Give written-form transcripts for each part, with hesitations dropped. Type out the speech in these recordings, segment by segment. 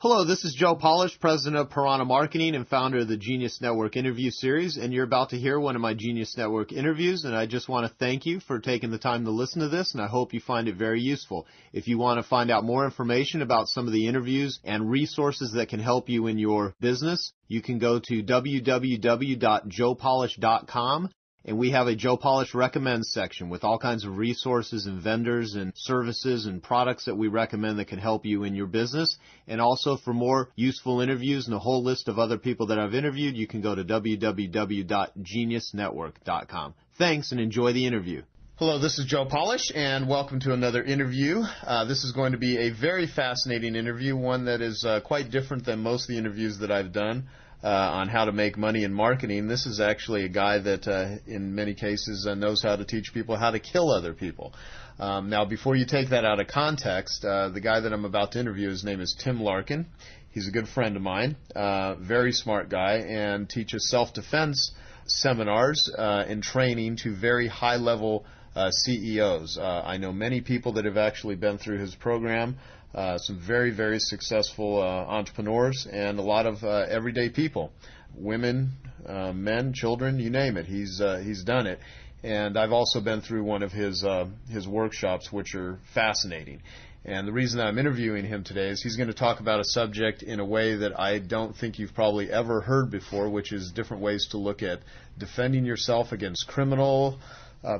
Hello, this is Joe Polish, president of Piranha Marketing and founder of the Genius Network interview series, and you're about to hear one of my Genius Network interviews, and I just want to thank you for taking the time to listen to this, and I hope you find it very useful. If you want to find out more information about some of the interviews and resources that can help you in your business, you can go to www.joepolish.com. And we have a Joe Polish Recommends section with all kinds of resources and vendors and services and products that we recommend that can help you in your business. And also for more useful interviews and a whole list of other people that I've interviewed, you can go to www.geniusnetwork.com. Thanks and enjoy the interview. Hello, this is Joe Polish, and welcome to another interview. This is going to be a very fascinating interview, one that is quite different than most of the interviews that I've done. On how to make money in marketing. This is actually a guy that in many cases knows how to teach people how to kill other people. Now, before you take that out of context, the guy that I'm about to interview, his name is Tim Larkin. He's a good friend of mine, very smart guy, and teaches self-defense seminars and training to very high-level CEOs. I know many people that have actually been through his program. Some very, very successful entrepreneurs and a lot of everyday people, women, men, children, you name it. He's done it, and I've also been through one of his workshops, which are fascinating. And the reason I'm interviewing him today is he's going to talk about a subject in a way that I don't think you've probably ever heard before, which is different ways to look at defending yourself against criminal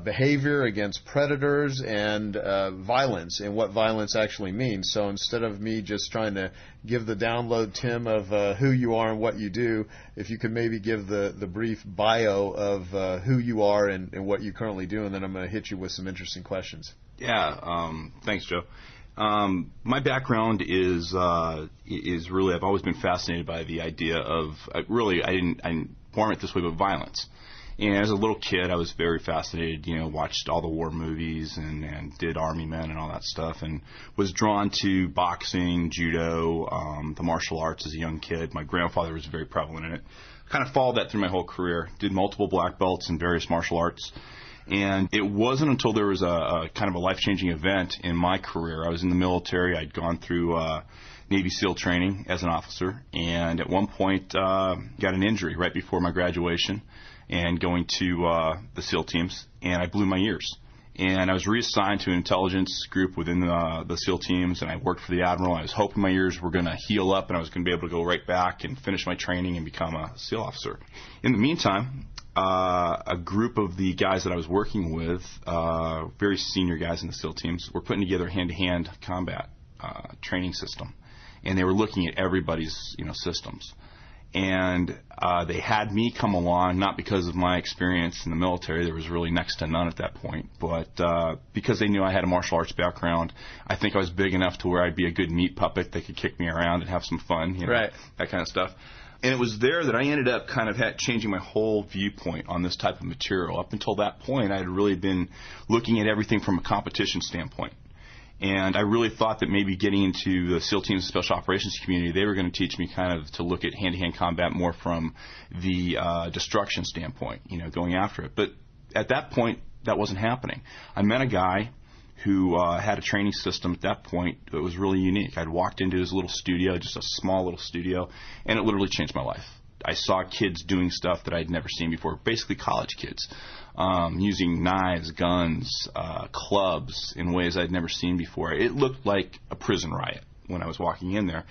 behavior, against predators, and violence, and what violence actually means. So instead of me just trying to give the download, Tim, of who you are and what you do, if you could maybe give the brief bio of who you are and what you currently do, and then I'm going to hit you with some interesting questions. Yeah, thanks, Joe. My background is really, I've always been fascinated by the idea of, I didn't form it this way, but violence. And as a little kid, I was very fascinated, watched all the war movies and did Army Men and all that stuff, and was drawn to boxing, judo, the martial arts as a young kid. My grandfather was very prevalent in it. Kind of followed that through my whole career. Did multiple black belts in various martial arts. And it wasn't until there was a kind of a life-changing event in my career. I was in the military. I'd gone through Navy SEAL training as an officer, and at one point got an injury right before my graduation and going to the SEAL teams, and I blew my ears. And I was reassigned to an intelligence group within the SEAL teams, and I worked for the Admiral. I was hoping my ears were going to heal up and I was going to be able to go right back and finish my training and become a SEAL officer. In the meantime, a group of the guys that I was working with, very senior guys in the SEAL teams, were putting together a hand-to-hand combat training system. And they were looking at everybody's systems. And they had me come along, not because of my experience in the military. There was really next to none at that point. But because they knew I had a martial arts background, I think I was big enough to where I'd be a good meat puppet. They could kick me around and have some fun, right. That kind of stuff. And it was there that I ended up kind of changing my whole viewpoint on this type of material. Up until that point, I had really been looking at everything from a competition standpoint. And I really thought that maybe getting into the SEAL Teams and Special Operations community, they were going to teach me kind of to look at hand-to-hand combat more from the destruction standpoint, going after it. But at that point, that wasn't happening. I met a guy who had a training system at that point that was really unique. I'd walked into his little studio, just a small little studio, and it literally changed my life. I saw kids doing stuff that I'd never seen before, basically college kids, using knives, guns, clubs in ways I'd never seen before. It looked like a prison riot when I was walking in there,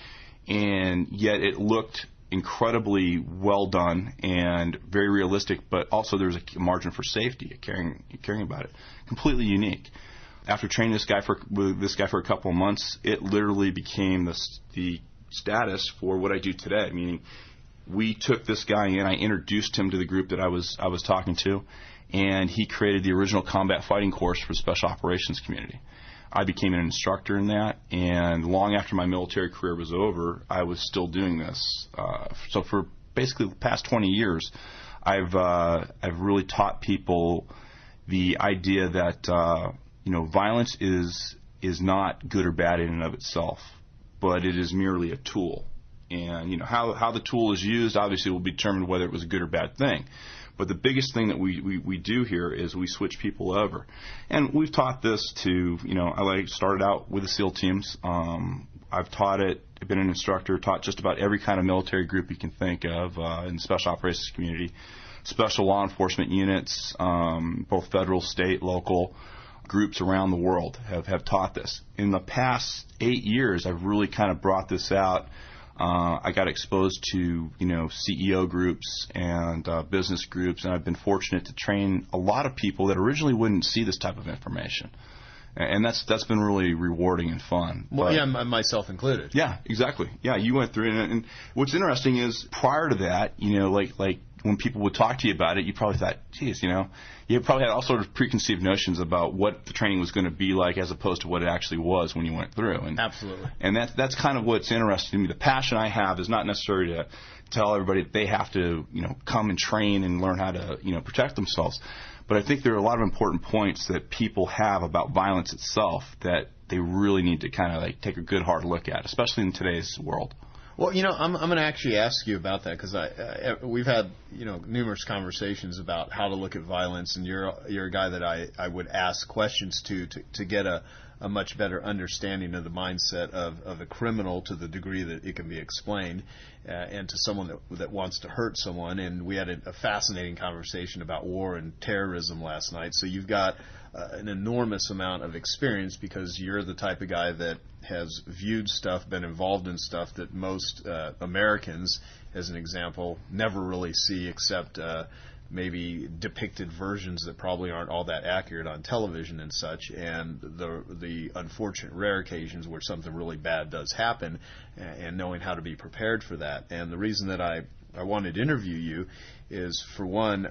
and yet it looked incredibly well done and very realistic, but also there was a margin for safety, caring about it. Completely unique. After training this guy for a couple of months, it literally became the status for what I do today, meaning we took this guy in, I introduced him to the group that I was talking to, and he created the original combat fighting course for the Special Operations community. I became an instructor in that, and long after my military career was over, I was still doing this. So for basically the past 20 years, I've really taught people the idea that violence is not good or bad in and of itself, but it is merely a tool. And how the tool is used obviously will determine whether it was a good or bad thing. But the biggest thing that we do here is we switch people over. And we've taught this to, I started out with the SEAL teams. I've taught it. I've been an instructor, taught just about every kind of military group you can think of in the special operations community, special law enforcement units, both federal, state, local groups around the world have taught this. In the past 8 years, I've really kind of brought this out. I got exposed to, CEO groups and business groups, and I've been fortunate to train a lot of people that originally wouldn't see this type of information. And that's been really rewarding and fun. Well, yeah, myself included. Yeah, exactly. Yeah, you went through it. And what's interesting is prior to that, like when people would talk to you about it, you probably thought, geez, you probably had all sorts of preconceived notions about what the training was going to be like as opposed to what it actually was when you went through. And, absolutely. And that's kind of what's interesting to me. The passion I have is not necessarily to tell everybody that they have to, come and train and learn how to, protect themselves. But I think there are a lot of important points that people have about violence itself that they really need to kind of take a good hard look at, especially in today's world. Well, I'm going to actually ask you about that because we've had numerous conversations about how to look at violence, and you're a guy that I would ask questions to get a much better understanding of the mindset of a criminal to the degree that it can be explained, and to someone that wants to hurt someone. And we had a fascinating conversation about war and terrorism last night. So you've got an enormous amount of experience because you're the type of guy that has viewed stuff, been involved in stuff that most Americans, as an example, never really see except maybe depicted versions that probably aren't all that accurate on television and such, and the unfortunate rare occasions where something really bad does happen, and knowing how to be prepared for that. And the reason that I wanted to interview you is, for one,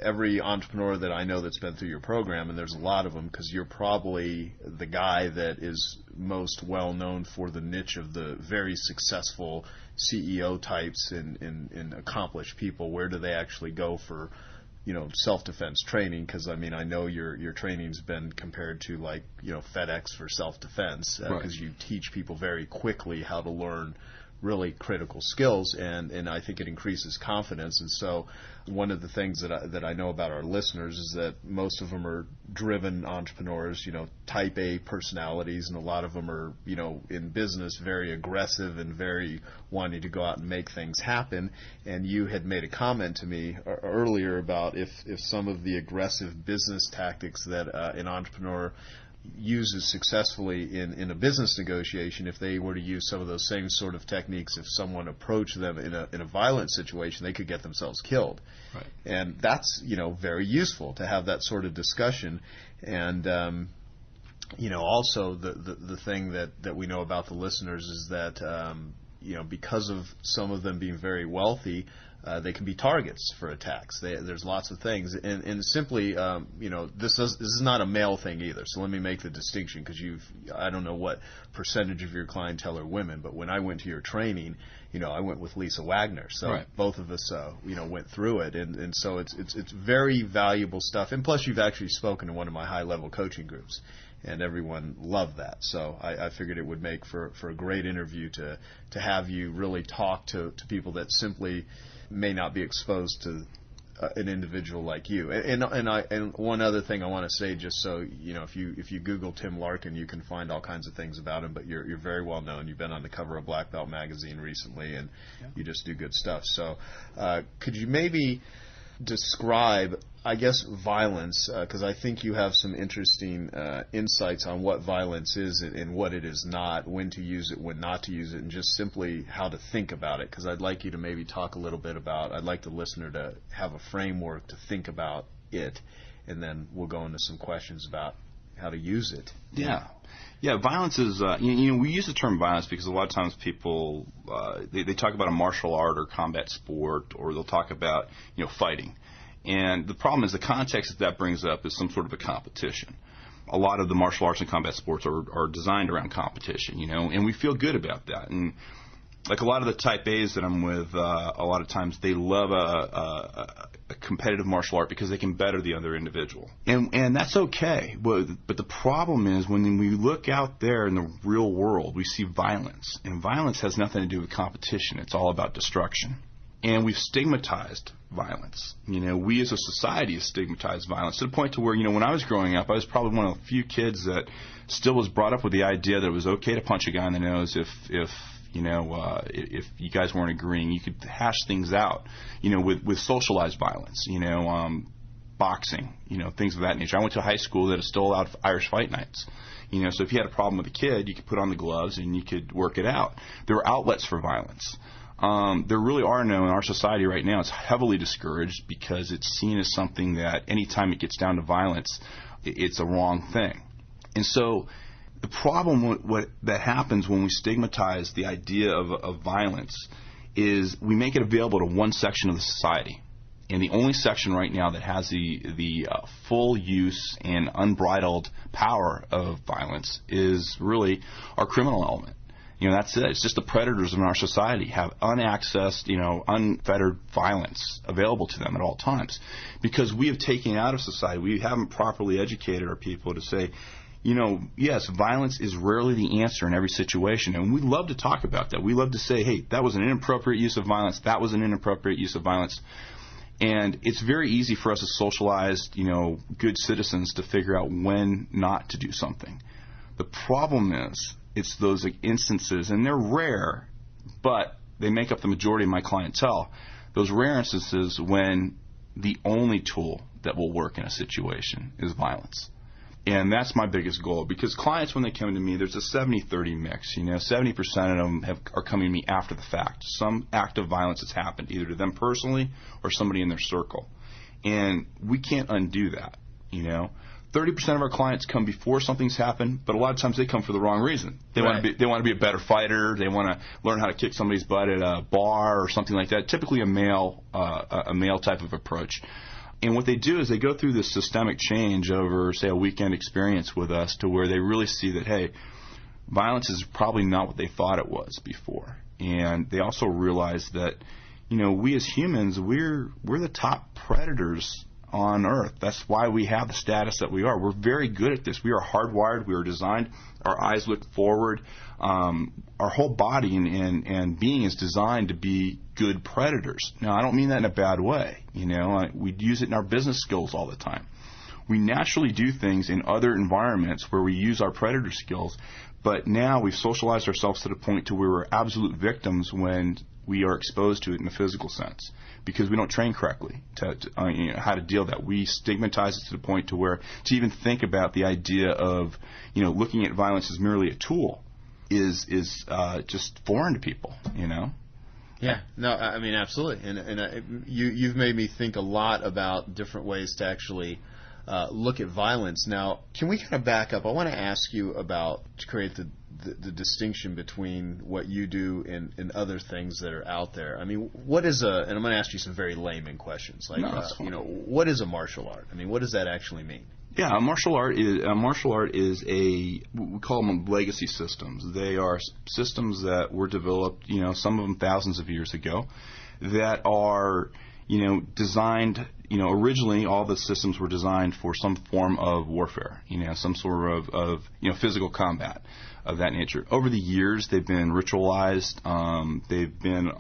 every entrepreneur that I know that's been through your program, and there's a lot of them because you're probably the guy that is most well known for the niche of the very successful CEO types and accomplished people. Where do they actually go for self-defense training? Because I know your training's been compared to FedEx for self-defense because you teach people very quickly how to learn really critical skills, and I think it increases confidence. And so one of the things that I know about our listeners is that most of them are driven entrepreneurs, type A personalities, and a lot of them are, in business very aggressive and very wanting to go out and make things happen. And you had made a comment to me earlier about if some of the aggressive business tactics that an entrepreneur uses successfully in a business negotiation, if they were to use some of those same sort of techniques, if someone approached them in a violent situation, they could get themselves killed. Right. And that's very useful to have that sort of discussion. And also the thing that we know about the listeners is that because of some of them being very wealthy, they can be targets for attacks. There's lots of things, and simply, this is not a male thing either. So let me make the distinction, because I don't know what percentage of your clientele are women, but when I went to your training, I went with Lisa Wagner. So right. Both of us, went through it, and so it's very valuable stuff. And plus, you've actually spoken in one of my high-level coaching groups, and everyone loved that. So I figured it would make for a great interview to have you really talk to people that simply may not be exposed to an individual like you. And one other thing I want to say, just so if you Google Tim Larkin, you can find all kinds of things about him. But you're very well known. You've been on the cover of Black Belt magazine recently, and you just do good stuff. So could you maybe describe, I guess, violence, because I think you have some interesting insights on what violence is and what it is not, when to use it, when not to use it, and just simply how to think about it. Because I'd like you to maybe talk a little bit about, I'd like the listener to have a framework to think about it, and then we'll go into some questions about how to use it. Yeah, violence is, we use the term violence because a lot of times people, they talk about a martial art or combat sport, or they'll talk about, fighting. And the problem is the context that brings up is some sort of a competition. A lot of the martial arts and combat sports are designed around competition, and we feel good about that. And like a lot of the type A's that I'm with, a lot of times they love a competitive martial art because they can better the other individual. And that's okay. But the problem is when we look out there in the real world, we see violence. And violence has nothing to do with competition. It's all about destruction. And we've stigmatized violence. We as a society have stigmatized violence to the point to where, when I was growing up, I was probably one of the few kids that still was brought up with the idea that it was okay to punch a guy in the nose if you guys weren't agreeing. You could hash things out, with socialized violence, boxing, things of that nature. I went to a high school that still allowed Irish fight nights. So if you had a problem with a kid, you could put on the gloves and you could work it out. There were outlets for violence. There really are no, in our society right now, it's heavily discouraged because it's seen as something that anytime it gets down to violence, it's a wrong thing. And so the problem that happens when we stigmatize the idea of violence is we make it available to one section of the society. And the only section right now that has the full use and unbridled power of violence is really our criminal element. That's it. It's just the predators in our society have unaccessed, unfettered violence available to them at all times. Because we have taken out of society, we haven't properly educated our people to say, yes, violence is rarely the answer in every situation. And we love to talk about that. We love to say, hey, that was an inappropriate use of violence. That was an inappropriate use of violence. And it's very easy for us as socialized, good citizens to figure out when not to do something. The problem is, it's those instances, and they're rare, but they make up the majority of my clientele, those rare instances when the only tool that will work in a situation is violence. And that's my biggest goal, because clients, when they come to me, there's a 70-30 mix. 70% of them are coming to me after the fact. Some act of violence has happened, either to them personally or somebody in their circle. And we can't undo that, 30% of our clients come before something's happened, but a lot of times they come for the wrong reason. They want to be a better fighter. They want to learn how to kick somebody's butt at a bar or something like that. Typically a male type of approach. And what they do is they go through this systemic change over, say, a weekend experience with us, to where they really see that, hey, violence is probably not what they thought it was before. And they also realize that, we as humans, we're the top predators on Earth. That's why we have the status that we are. We're very good at this. We are hardwired. We are designed. Our eyes look forward. Our whole body and being is designed to be good predators. Now, I don't mean that in a bad way. We use it in our business skills all the time. We naturally do things in other environments where we use our predator skills, but now we've socialized ourselves to the point to where we're absolute victims when we are exposed to it in a physical sense, because we don't train correctly how to deal with that. We stigmatize it to the point to where to even think about the idea of looking at violence as merely a tool is just foreign to people. Yeah, no, I mean, absolutely, and you've made me think a lot about different ways to actually look at violence. Now, can we kind of back up? I want to ask you about, to create the distinction between what you do and other things that are out there. I mean, what is and I'm going to ask you some very layman questions, like, what is a martial art? I mean, what does that actually mean? Yeah, a martial art is we call them legacy systems. They are systems that were developed, some of them thousands of years ago, that are, designed, originally all the systems were designed for some form of warfare, some sort of physical combat of that nature. Over the years, they've been ritualized.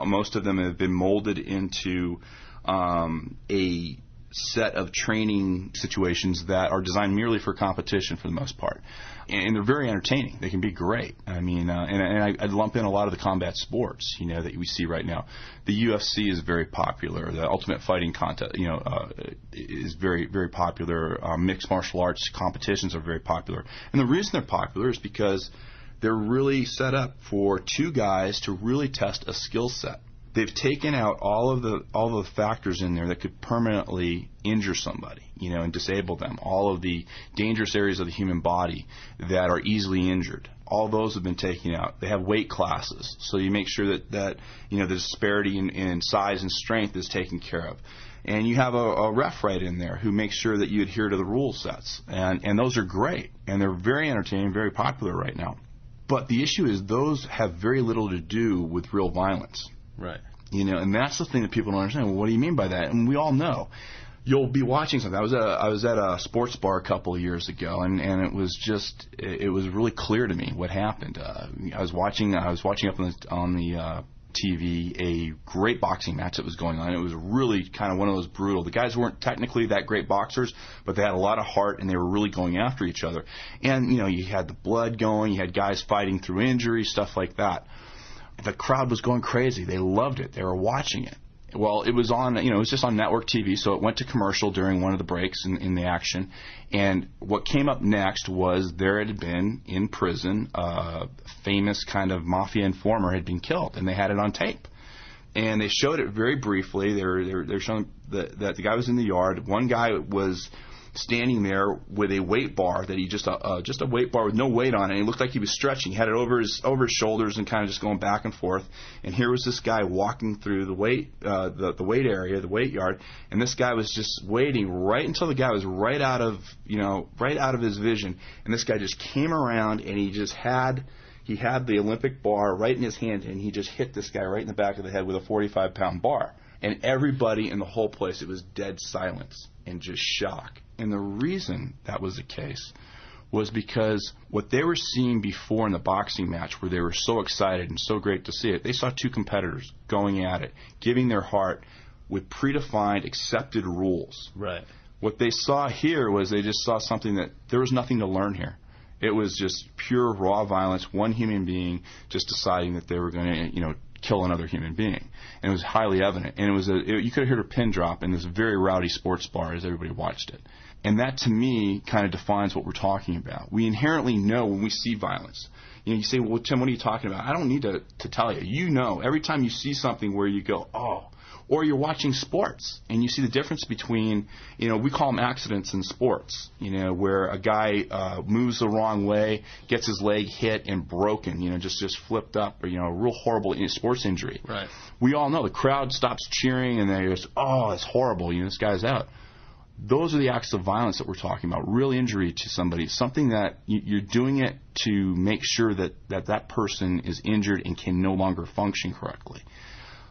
Most of them have been molded into a set of training situations that are designed merely for competition for the most part. And they're very entertaining. They can be great. I mean, I'd lump in a lot of the combat sports, that we see right now. The UFC is very popular. The Ultimate Fighting contest, is very, very popular. Mixed martial arts competitions are very popular. And the reason they're popular is because they're really set up for two guys to really test a skill set. They've taken out all of the factors in there that could permanently injure somebody, and disable them. All of the dangerous areas of the human body that are easily injured. All those have been taken out. They have weight classes, so you make sure that the disparity in size and strength is taken care of. And you have a ref right in there who makes sure that you adhere to the rule sets. And those are great, and they're very entertaining, very popular right now. But the issue is those have very little to do with real violence. Right. And that's the thing that people don't understand. Well, what do you mean by that? And we all know. You'll be watching something. I was at a sports bar a couple of years ago, and it was really clear to me what happened. I was watching up on the TV a great boxing match that was going on. It was really kind of one of those brutal. The guys weren't technically that great boxers, but they had a lot of heart, and they were really going after each other. And, you had the blood going. You had guys fighting through injury, stuff like that. The crowd was going crazy. They loved it. They were watching it. Well, it was on, it was just on network TV, so it went to commercial during one of the breaks in the action. And what came up next was there had been, in prison, a famous kind of mafia informer had been killed, and they had it on tape. And they showed it very briefly. They were showing that the guy was in the yard. One guy was standing there with a weight bar that he just a weight bar with no weight on it. And he looked like he was stretching. He had it over his shoulders and kind of just going back and forth. And here was this guy walking through the weight area, the weight yard, and this guy was just waiting right until the guy was right out of his vision. And this guy just came around, and he had the Olympic bar right in his hand, and he just hit this guy right in the back of the head with a 45-pound bar. And everybody in the whole place, it was dead silence and just shock. And the reason that was the case was because what they were seeing before in the boxing match, where they were so excited and so great to see it, they saw two competitors going at it, giving their heart with predefined, accepted rules. Right. What they saw here was they just saw something that there was nothing to learn here. It was just pure raw violence, one human being just deciding that they were going to, kill another human being. And it was highly evident. And you could have heard a pin drop in this very rowdy sports bar as everybody watched it. And that, to me, kind of defines what we're talking about. We inherently know when we see violence. You say, well, Tim, what are you talking about? I don't need to tell you. You know, every time you see something where you go, oh, or you're watching sports and you see the difference between, we call them accidents in sports, where a guy moves the wrong way, gets his leg hit and broken, just flipped up, or, a real horrible sports injury. Right. We all know the crowd stops cheering and they just, oh, it's horrible, this guy's out. Those are the acts of violence that we're talking about, real injury to somebody, something that you're doing it to make sure that person is injured and can no longer function correctly.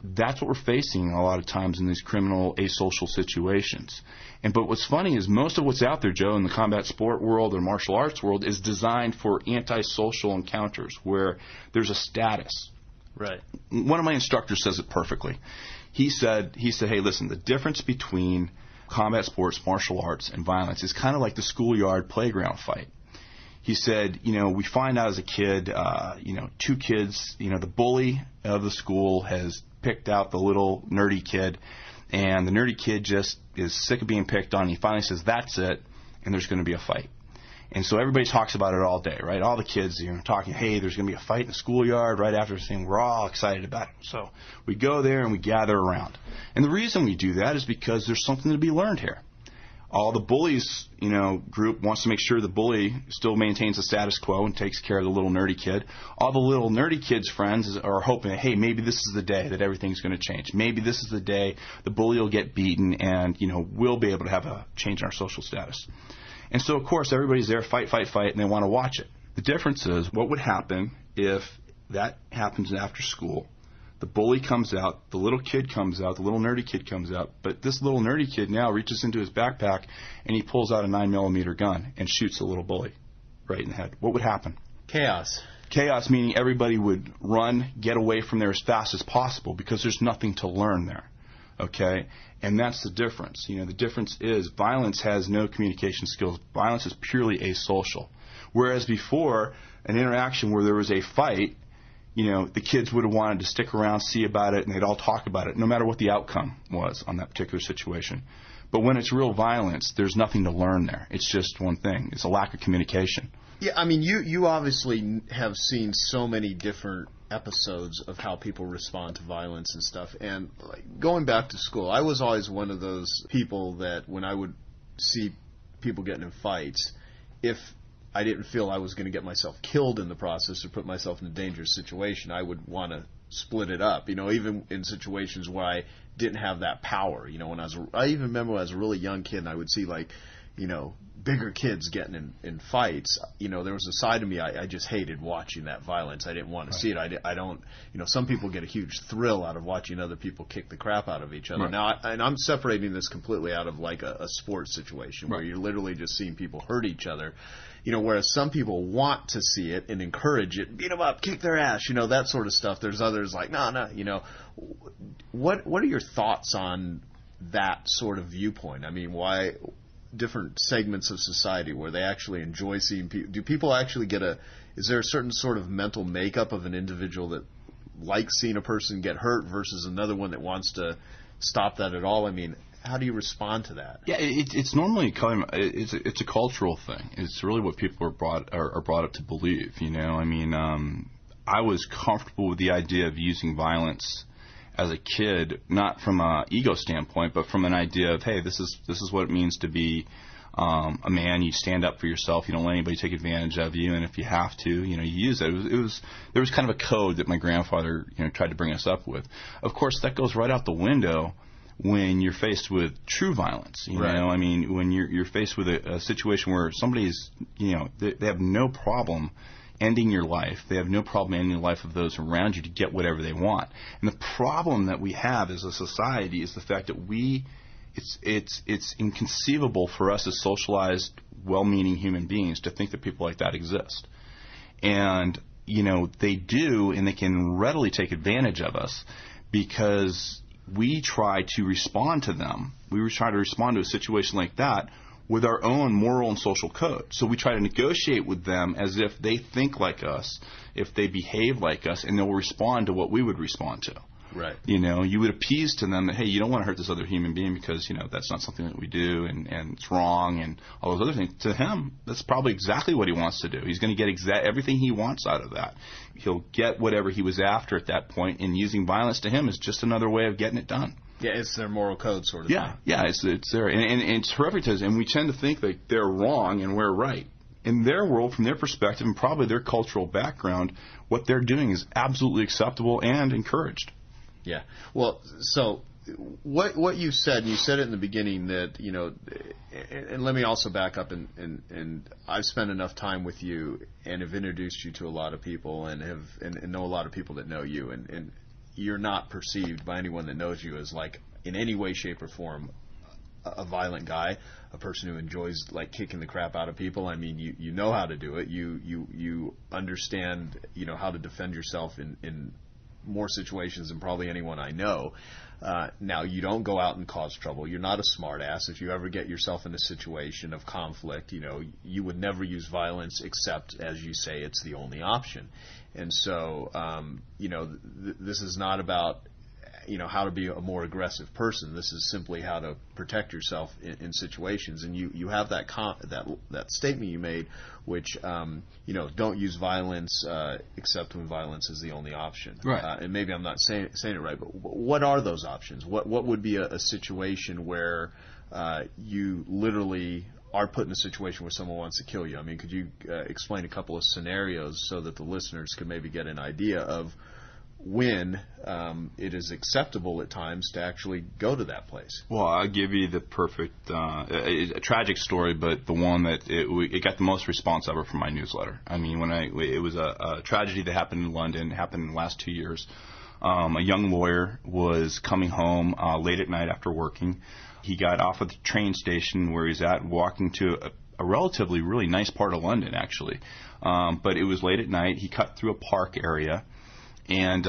That's what we're facing a lot of times in these criminal, asocial situations. But what's funny is most of what's out there, Joe, in the combat sport world or martial arts world is designed for antisocial encounters where there's a status. Right. One of my instructors says it perfectly. He said, hey, listen, the difference between combat sports, martial arts, and violence is kind of like the schoolyard playground fight. He said, we find out as a kid, two kids, the bully of the school has picked out the little nerdy kid, and the nerdy kid just is sick of being picked on. He finally says, that's it, and there's going to be a fight. And so everybody talks about it all day, right? All the kids, talking, hey, there's going to be a fight in the schoolyard right after the thing. We're all excited about it. So we go there and we gather around. And the reason we do that is because there's something to be learned here. All the bullies, group wants to make sure the bully still maintains the status quo and takes care of the little nerdy kid. All the little nerdy kid's friends are hoping, hey, maybe this is the day that everything's going to change. Maybe this is the day the bully will get beaten and, we'll be able to have a change in our social status. And so, of course, everybody's there, fight, and they want to watch it. The difference is what would happen if that happens after school. The bully comes out, the little kid comes out, the little nerdy kid comes out, but this little nerdy kid now reaches into his backpack and he pulls out a 9mm gun and shoots the little bully right in the head. What would happen? Chaos. Chaos, meaning everybody would run, get away from there as fast as possible because there's nothing to learn there. Okay? And that's the difference. The difference is violence has no communication skills. Violence is purely asocial. Whereas before, an interaction where there was a fight, the kids would have wanted to stick around, see about it, and they'd all talk about it, no matter what the outcome was on that particular situation. But when it's real violence, there's nothing to learn there. It's just one thing. It's a lack of communication. Yeah, I mean, you obviously have seen so many different episodes of how people respond to violence and stuff. And going back to school, I was always one of those people that when I would see people getting in fights, if I didn't feel I was going to get myself killed in the process or put myself in a dangerous situation, I would want to split it up, even in situations where I didn't have that power. When I even remember when I was a really young kid and I would see bigger kids getting in fights, there was a side of me I just hated watching that violence. I didn't want to see it. I don't, some people get a huge thrill out of watching other people kick the crap out of each other. Right. Now, I'm separating this completely out of like a sports situation where you're literally just seeing people hurt each other. Whereas some people want to see it and encourage it, beat them up, kick their ass, that sort of stuff. There's others like, no. What are your thoughts on that sort of viewpoint? I mean, why different segments of society where they actually enjoy seeing people? Do people actually is there a certain sort of mental makeup of an individual that likes seeing a person get hurt versus another one that wants to stop that at all? I mean, how do you respond to that? Yeah, it's normally it's a cultural thing. It's really what people are brought up to believe. I mean, I was comfortable with the idea of using violence as a kid, not from an ego standpoint, but from an idea of, hey, this is what it means to be a man. You stand up for yourself. You don't let anybody take advantage of you, and if you have to, you use it. There was kind of a code that my grandfather tried to bring us up with. Of course, that goes right out the window when you're faced with true violence. Right. I mean, when you're faced with a situation where somebody's, they have no problem ending your life. They have no problem ending the life of those around you to get whatever they want. And the problem that we have as a society is the fact that it's inconceivable for us as socialized, well-meaning human beings to think that people like that exist. And, they do, and they can readily take advantage of us because we try to respond to them. We try to respond to a situation like that with our own moral and social code. So we try to negotiate with them as if they think like us, if they behave like us, and they'll respond to what we would respond to. Right. You would appease to them that, hey, you don't want to hurt this other human being because, that's not something that we do and it's wrong and all those other things. To him, that's probably exactly what he wants to do. He's going to get everything he wants out of that. He'll get whatever he was after at that point, and using violence to him is just another way of getting it done. Yeah, it's their moral code sort of thing. Yeah, it's there. And it's horrific to us, and we tend to think that they're wrong and we're right. In their world, from their perspective, and probably their cultural background, what they're doing is absolutely acceptable and encouraged. Yeah. Well, so what you said it in the beginning that, and let me also back up, and I've spent enough time with you and have introduced you to a lot of people and know a lot of people that know you, and you're not perceived by anyone that knows you as like in any way, shape, or form a violent guy, a person who enjoys like kicking the crap out of people. I mean, you know how to do it. You understand, how to defend yourself in more situations than probably anyone I know. Now, you don't go out and cause trouble. You're not a smart ass. If you ever get yourself in a situation of conflict, you would never use violence except, as you say, it's the only option. And so, this is not about, how to be a more aggressive person. This is simply how to protect yourself in situations. And you have that statement you made, which, don't use violence except when violence is the only option. Right. And maybe I'm not saying it right, but what are those options? What would be a situation where you literally are put in a situation where someone wants to kill you? I mean, could you explain a couple of scenarios so that the listeners could maybe get an idea of when it is acceptable at times to actually go to that place? Well, I'll give you the perfect, a tragic story, but the one that it got the most response ever from my newsletter. I mean, it was a tragedy that happened in London, happened in the last 2 years. A young lawyer was coming home late at night after working. He got off at the train station where he's at, walking to a relatively really nice part of London, actually. But it was late at night. He cut through a park area, and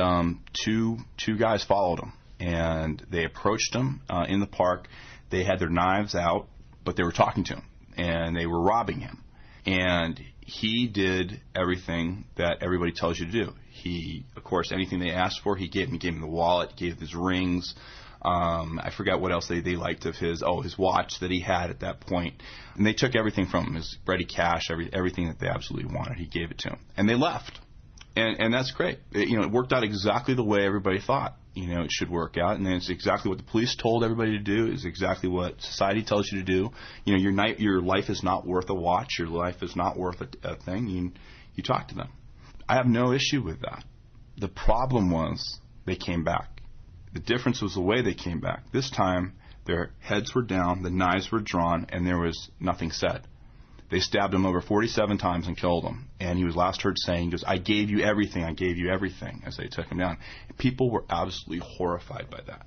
two guys followed him. And they approached him in the park. They had their knives out, but they were talking to him, and they were robbing him. And he did everything that everybody tells you to do. He, of course, anything they asked for, he gave him. He gave him the wallet, gave his rings. I forgot what else they liked of his watch that he had at that point. And they took everything from him, his ready cash, everything that they absolutely wanted. He gave it to him. And they left. And that's great. It worked out exactly the way everybody thought it should work out. And it's exactly what the police told everybody to do. It's exactly what society tells you to do. Your life is not worth a watch. Your life is not worth a thing. You talk to them. I have no issue with that. The problem was they came back. The difference was the way they came back. This time, their heads were down, the knives were drawn, and there was nothing said. They stabbed him over 47 times and killed him. And he was last heard saying, he goes, I gave you everything, as they took him down. People were absolutely horrified by that.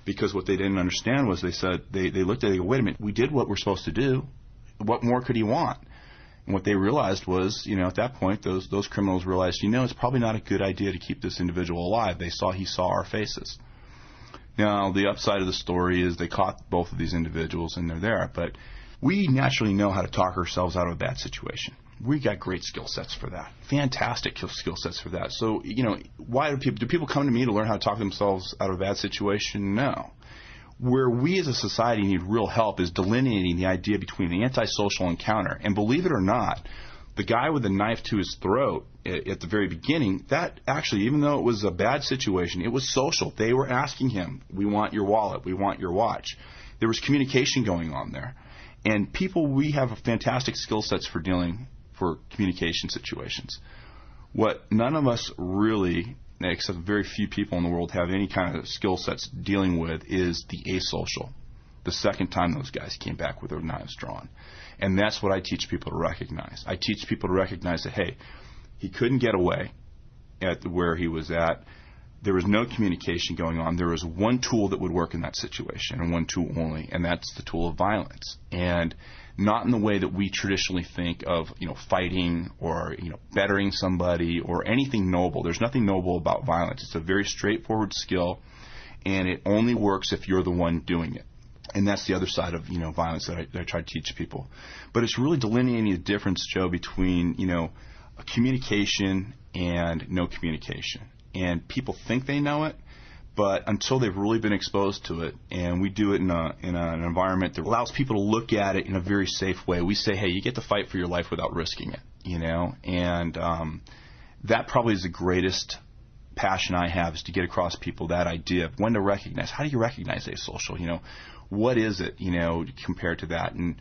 Because what they didn't understand was they said, they looked at it and go, wait a minute, we did what we're supposed to do. What more could he want? And what they realized was, at that point, those criminals realized, it's probably not a good idea to keep this individual alive. He saw our faces. Now, the upside of the story is they caught both of these individuals and they're there. But we naturally know how to talk ourselves out of a bad situation. We got great skill sets for that. Fantastic skill sets for that. So, why do people come to me to learn how to talk themselves out of a bad situation? No. Where we as a society need real help is delineating the idea between the antisocial encounter. And believe it or not, the guy with the knife to his throat at the very beginning, that actually, even though it was a bad situation, it was social. They were asking him, we want your wallet, we want your watch. There was communication going on there. And we have fantastic skill sets for communication situations. What none of us really, except very few people in the world, have any kind of skill sets dealing with is the asocial. The second time those guys came back with their knives drawn. And that's what I teach people to recognize. I teach people to recognize that, hey, he couldn't get away at where he was at. There was no communication going on. There was one tool that would work in that situation, and one tool only, and that's the tool of violence. And not in the way that we traditionally think of, fighting or, bettering somebody or anything noble. There's nothing noble about violence. It's a very straightforward skill, and it only works if you're the one doing it. And that's the other side of, violence that I try to teach people. But it's really delineating the difference, Joe, between, communication and no communication. And people think they know it, but until they've really been exposed to it, and we do it in an environment that allows people to look at it in a very safe way. We say, hey, you get to fight for your life without risking it, and that probably is the greatest passion I have, is to get across people that idea of when to recognize. How do you recognize asocial? What is it, compared to that? And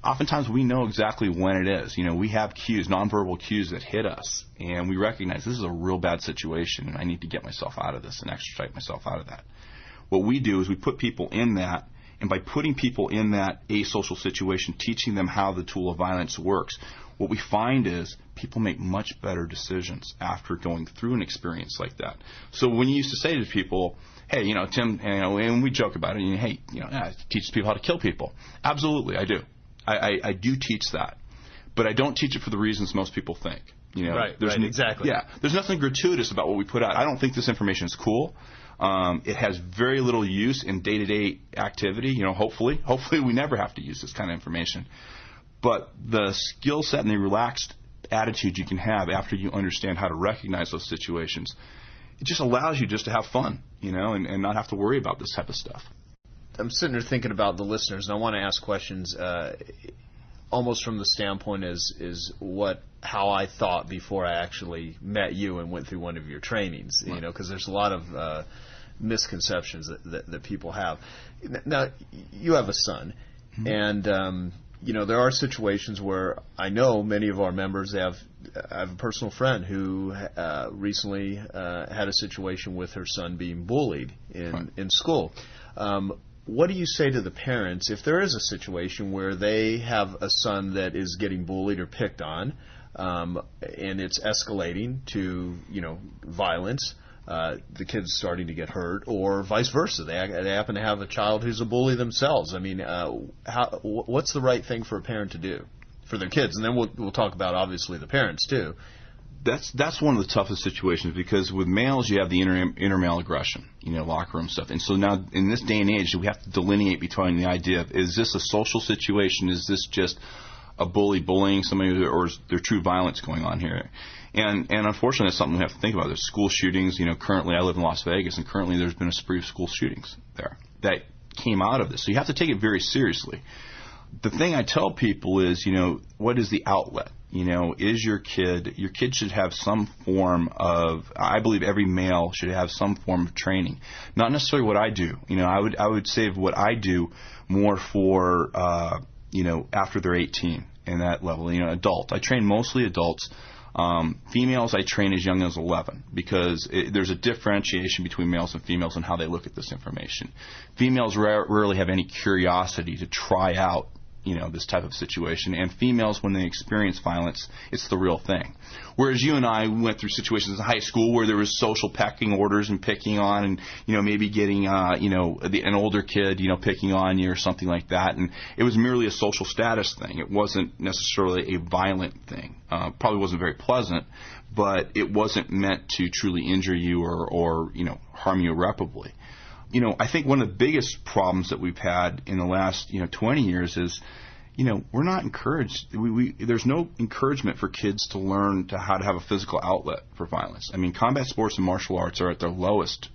oftentimes we know exactly when it is. We have cues, nonverbal cues that hit us, and we recognize this is a real bad situation, and I need to get myself out of this and extricate myself out of that. What we do is we put people in that, and by putting people in that asocial situation, teaching them how the tool of violence works, what we find is people make much better decisions after going through an experience like that. So when you used to say to people, hey, Tim, and we joke about it, hey, it teaches people how to kill people. Absolutely, I do. I do teach that, but I don't teach it for the reasons most people think. Right, exactly. Yeah, there's nothing gratuitous about what we put out. I don't think this information is cool. It has very little use in day-to-day activity. Hopefully we never have to use this kind of information. But the skill set and the relaxed attitude you can have after you understand how to recognize those situations, it just allows you just to have fun, and not have to worry about this type of stuff. I'm sitting there thinking about the listeners, and I want to ask questions almost from the standpoint how I thought before I actually met you and went through one of your trainings, right. Because there's a lot of misconceptions that people have. Now, you have a son, mm-hmm. and there are situations where I know many of our members I have a personal friend who recently had a situation with her son being bullied in school. What do you say to the parents if there is a situation where they have a son that is getting bullied or picked on, and it's escalating to violence? The kid's starting to get hurt, or vice versa. They happen to have a child who's a bully themselves. I mean, what's the right thing for a parent to do for their kids? And then we'll talk about obviously the parents too. That's one of the toughest situations, because with males you have the inner male aggression, locker room stuff. And so now in this day and age we have to delineate between the idea of, is this a social situation? Is this just a bully bullying somebody, or is there true violence going on here? And unfortunately that's something we have to think about. There's school shootings. Currently I live in Las Vegas, and currently there's been a spree of school shootings there that came out of this. So you have to take it very seriously. The thing I tell people is, what is the outlet? Is your kid should have some form of, I believe every male should have some form of training. Not necessarily what I do. I would save what I do more for, after they're 18 and that level, adult. I train mostly adults. Females I train as young as 11, because there's a differentiation between males and females in how they look at this information. Females rarely have any curiosity to try out this type of situation. And females, when they experience violence, it's the real thing. Whereas you and I went through situations in high school where there was social pecking orders and picking on, and maybe getting an older kid picking on you or something like that, and it was merely a social status thing. It wasn't necessarily a violent thing. Probably wasn't very pleasant, but it wasn't meant to truly injure you or harm you irreparably. I think one of the biggest problems that we've had in the last 20 years is we're not encouraged. There's no encouragement for kids to learn how to have a physical outlet for violence. I mean, combat sports and martial arts are at their lowest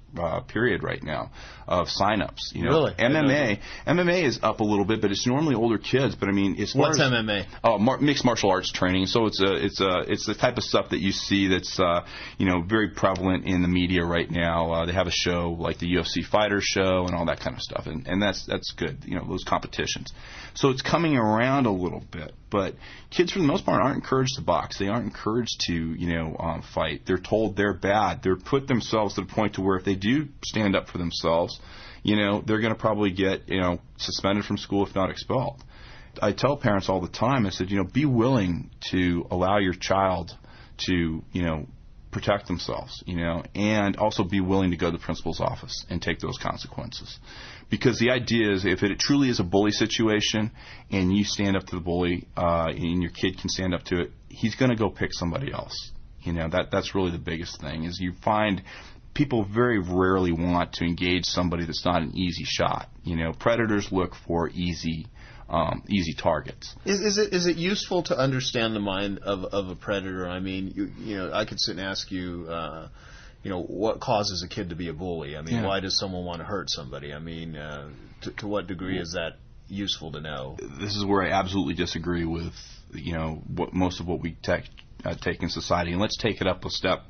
period right now of sign-ups. Really? MMA is up a little bit, but it's normally older kids. But I mean, what's MMA? Oh, mixed martial arts training. So it's the type of stuff that you see that's very prevalent in the media right now. They have a show like the UFC fighter show and all that kind of stuff, and that's good. Those competitions. So it's coming around a little bit, but kids for the most part aren't encouraged to box. They aren't encouraged to fight. They're told they're bad. They're put themselves to the point to where if they do stand up for themselves, they're going to probably get suspended from school, if not expelled. I tell parents all the time, I said, be willing to allow your child to protect themselves, and also be willing to go to the principal's office and take those consequences. Because the idea is if it truly is a bully situation and you stand up to the bully and your kid can stand up to it, he's going to go pick somebody else. That's really the biggest thing is you find people very rarely want to engage somebody that's not an easy shot. Predators look for easy targets. Is it useful to understand the mind of a predator? I mean, I could sit and ask you, what causes a kid to be a bully? I mean, why does someone want to hurt somebody? I mean, to what degree is that useful to know? This is where I absolutely disagree with, most of what we take in society. And let's take it up a step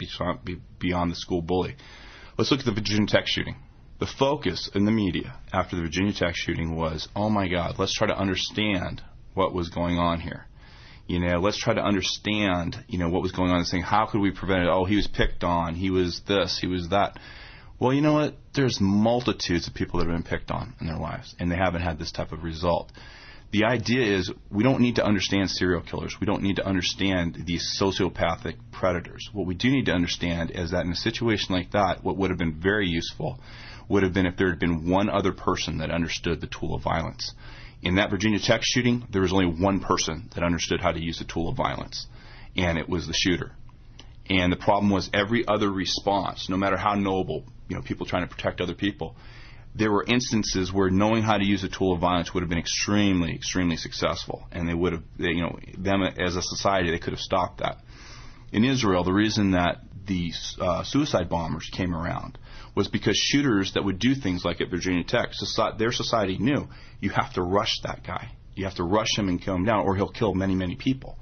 beyond the school bully. Let's look at the Virginia Tech shooting. The focus in the media after the Virginia Tech shooting was, oh my God, let's try to understand what was going on here. Let's try to understand, what was going on. This thing, how could we prevent it? Oh, he was picked on. He was this. He was that. Well, you know what? There's multitudes of people that have been picked on in their lives, and they haven't had this type of result. The idea is we don't need to understand serial killers. We don't need to understand these sociopathic predators. What we do need to understand is that in a situation like that, what would have been very useful would have been if there had been one other person that understood the tool of violence. In that Virginia Tech shooting, there was only one person that understood how to use the tool of violence, and it was the shooter. And the problem was every other response, no matter how noble, people trying to protect other people, there were instances where knowing how to use a tool of violence would have been extremely, extremely successful, and they would have, them as a society, they could have stopped that. In Israel, the reason that the suicide bombers came around was because shooters that would do things like at Virginia Tech, their society knew you have to rush that guy. You have to rush him and kill him down, or he'll kill many, many people.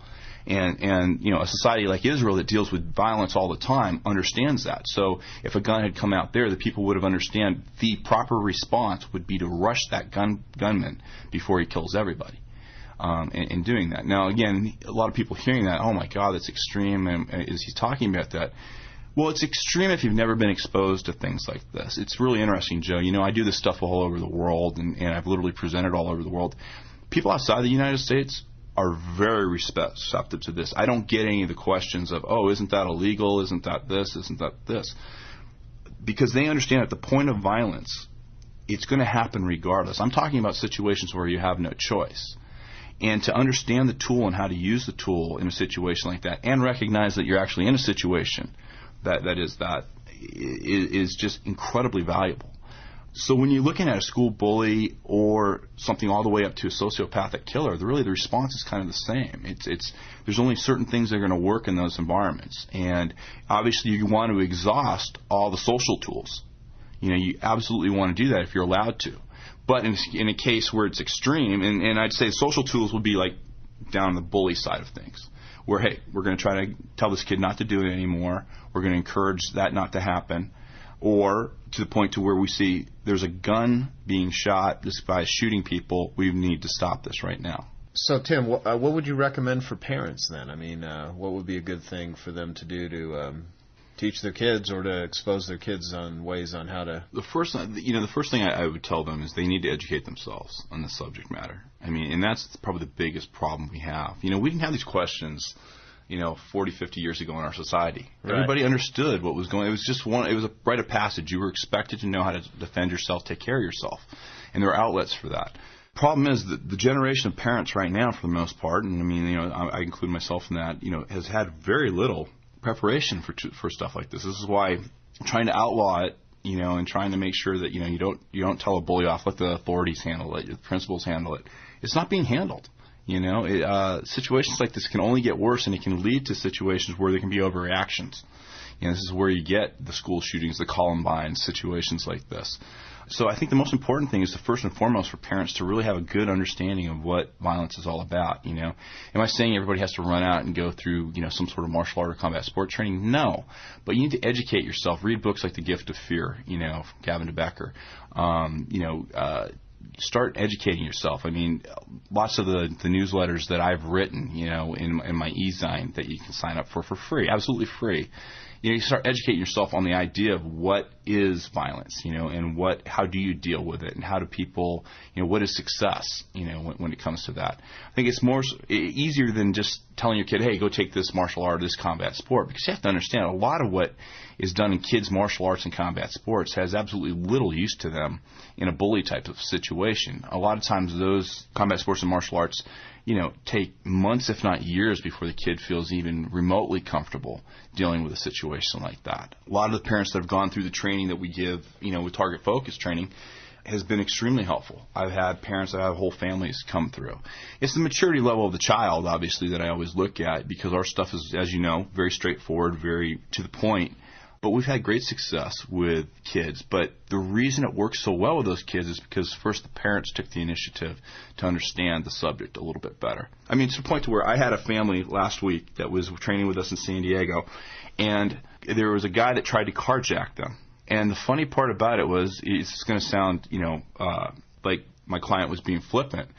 And a society like Israel that deals with violence all the time understands that. So if a gun had come out there, the people would have understand the proper response would be to rush that gunman before he kills everybody. In doing that. Now, again, a lot of people hearing that, oh my God, that's extreme, and is he talking about that? Well, it's extreme if you've never been exposed to things like this. It's really interesting, Joe. I do this stuff all over the world, and I've literally presented all over the world. People outside the United States are very receptive to this. I don't get any of the questions of, oh, isn't that illegal? Isn't that this? Isn't that this? Because they understand at the point of violence, it's going to happen regardless. I'm talking about situations where you have no choice. And to understand the tool and how to use the tool in a situation like that and recognize that you're actually in a situation that is just incredibly valuable. So when you're looking at a school bully or something all the way up to a sociopathic killer, the response is kind of the same. There's only certain things that are going to work in those environments. And obviously you want to exhaust all the social tools. You absolutely want to do that if you're allowed to. But in a case where it's extreme, and I'd say social tools would be like down the bully side of things, where, hey, we're going to try to tell this kid not to do it anymore. We're going to encourage that not to happen. Or to the point to where we see there's a gun being shot, this guy is shooting people, we need to stop this right now. So, Tim, what would you recommend for parents then? I mean, what would be a good thing for them to do to teach their kids or to expose their kids on ways on how to... The first thing I would tell them is they need to educate themselves on the subject matter. I mean, and that's probably the biggest problem we have. We didn't have these questions 40, 50 years ago in our society. Right. Everybody understood what was going on. It was just it was a rite of passage. You were expected to know how to defend yourself, take care of yourself. And there are outlets for that. Problem is that the generation of parents right now, for the most part, and I include myself in that, has had very little preparation for stuff like this. This is why trying to outlaw it, and trying to make sure that, you don't tell a bully off, let the authorities handle it, the principals handle it. It's not being handled. Situations like this can only get worse, and it can lead to situations where there can be overreactions. This is where you get the school shootings, the Columbine, situations like this. So I think the most important thing is to first and foremost for parents to really have a good understanding of what violence is all about. Am I saying everybody has to run out and go through, some sort of martial art or combat sport training? No. But you need to educate yourself. Read books like The Gift of Fear, from Gavin DeBecker. Start educating yourself. I mean, lots of the newsletters that I've written, in my e-zine that you can sign up for free, absolutely free. You start educating yourself on the idea of what is violence, and how do you deal with it, and how do people, what is success, when it comes to that. I think it's more easier than just telling your kid, hey, go take this martial art or this combat sport, because you have to understand a lot of what is done in kids' martial arts and combat sports has absolutely little use to them in a bully type of situation. A lot of times those combat sports and martial arts, take months, if not years, before the kid feels even remotely comfortable dealing with a situation like that. A lot of the parents that have gone through the training that we give, with target focus training, has been extremely helpful. I've had parents that have whole families come through. It's the maturity level of the child, obviously, that I always look at, because our stuff is, as you know, very straightforward, very to the point. But we've had great success with kids. But the reason it works so well with those kids is because, first, the parents took the initiative to understand the subject a little bit better. I mean, to the point to where I had a family last week that was training with us in San Diego, and there was a guy that tried to carjack them. And the funny part about it was, it's going to sound, like my client was being flippant,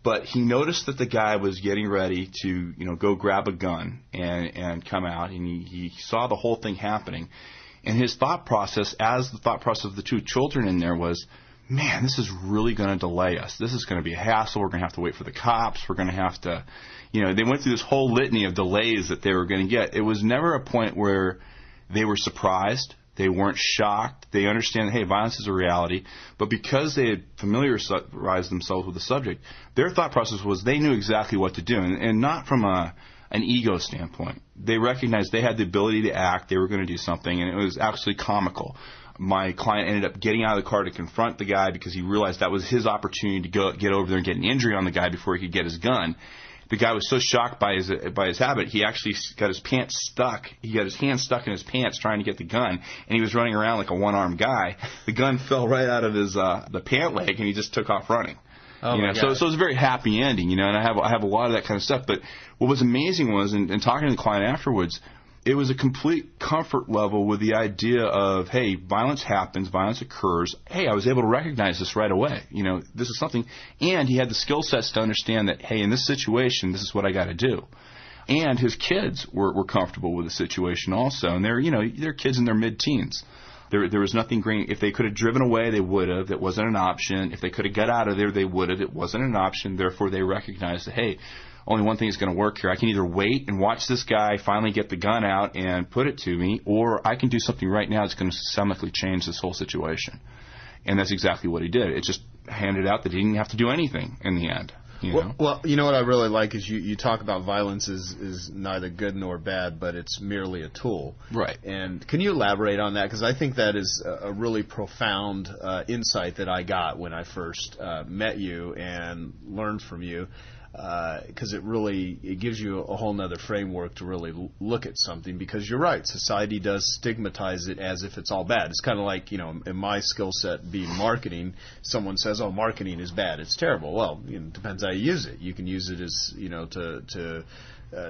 but he noticed that the guy was getting ready to, go grab a gun and come out, and he saw the whole thing happening. And his thought process, as the thought process of the two children in there, was, man, this is really going to delay us. This is going to be a hassle. We're going to have to wait for the cops. We're going to have to, they went through this whole litany of delays that they were going to get. It was never a point where they were surprised. They weren't shocked. They understand, hey, violence is a reality. But because they had familiarized themselves with the subject, their thought process was they knew exactly what to do, and not from an ego standpoint. They recognized they had the ability to act. They were going to do something, and it was actually comical. My client ended up getting out of the car to confront the guy because he realized that was his opportunity to get over there and get an injury on the guy before he could get his gun. The guy was so shocked by his habit, he actually got his pants stuck. He got his hand stuck in his pants trying to get the gun, and he was running around like a one-armed guy. The gun fell right out of his the pant leg, and he just took off running. Oh my God. So it was a very happy ending, and I have a lot of that kind of stuff. But what was amazing was, in talking to the client afterwards, it was a complete comfort level with the idea of, hey, violence happens, violence occurs. Hey, I was able to recognize this right away. This is something. And he had the skill sets to understand that, hey, in this situation, this is what I got to do. And his kids were comfortable with the situation also. And they're kids in their mid-teens. There was nothing great. If they could have driven away, they would have. It wasn't an option. If they could have got out of there, they would have. It wasn't an option. Therefore, they recognized that, hey, only one thing is going to work here. I can either wait and watch this guy finally get the gun out and put it to me, or I can do something right now that's going to systemically change this whole situation. And that's exactly what he did. It just handed out that he didn't have to do anything in the end. Well, you know what I really like is you talk about violence is neither good nor bad, but it's merely a tool. Right. And can you elaborate on that? Because I think that is a really profound insight that I got when I first met you and learned from you. Because it gives you a whole nother framework to really look at something, because you're right, society does stigmatize it as if it's all bad. It's kind of like, in my skill set being marketing, someone says, oh, marketing is bad, it's terrible. Well, it depends how you use it. You can use it as, to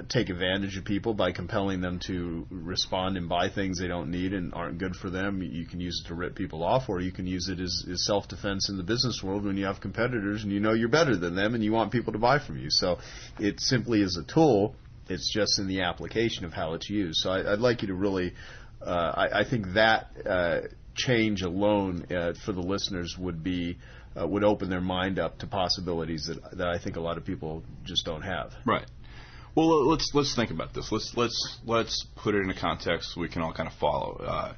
take advantage of people by compelling them to respond and buy things they don't need and aren't good for them. You can use it to rip people off, or you can use it as self-defense in the business world when you have competitors and you're better than them and you want people to buy from you. So it simply is a tool. It's just in the application of how it's used. So I'd like you to really I think that change alone for the listeners would open their mind up to possibilities that I think a lot of people just don't have. Right. Well, let's think about this. Let's put it in a context so we can all kind of follow.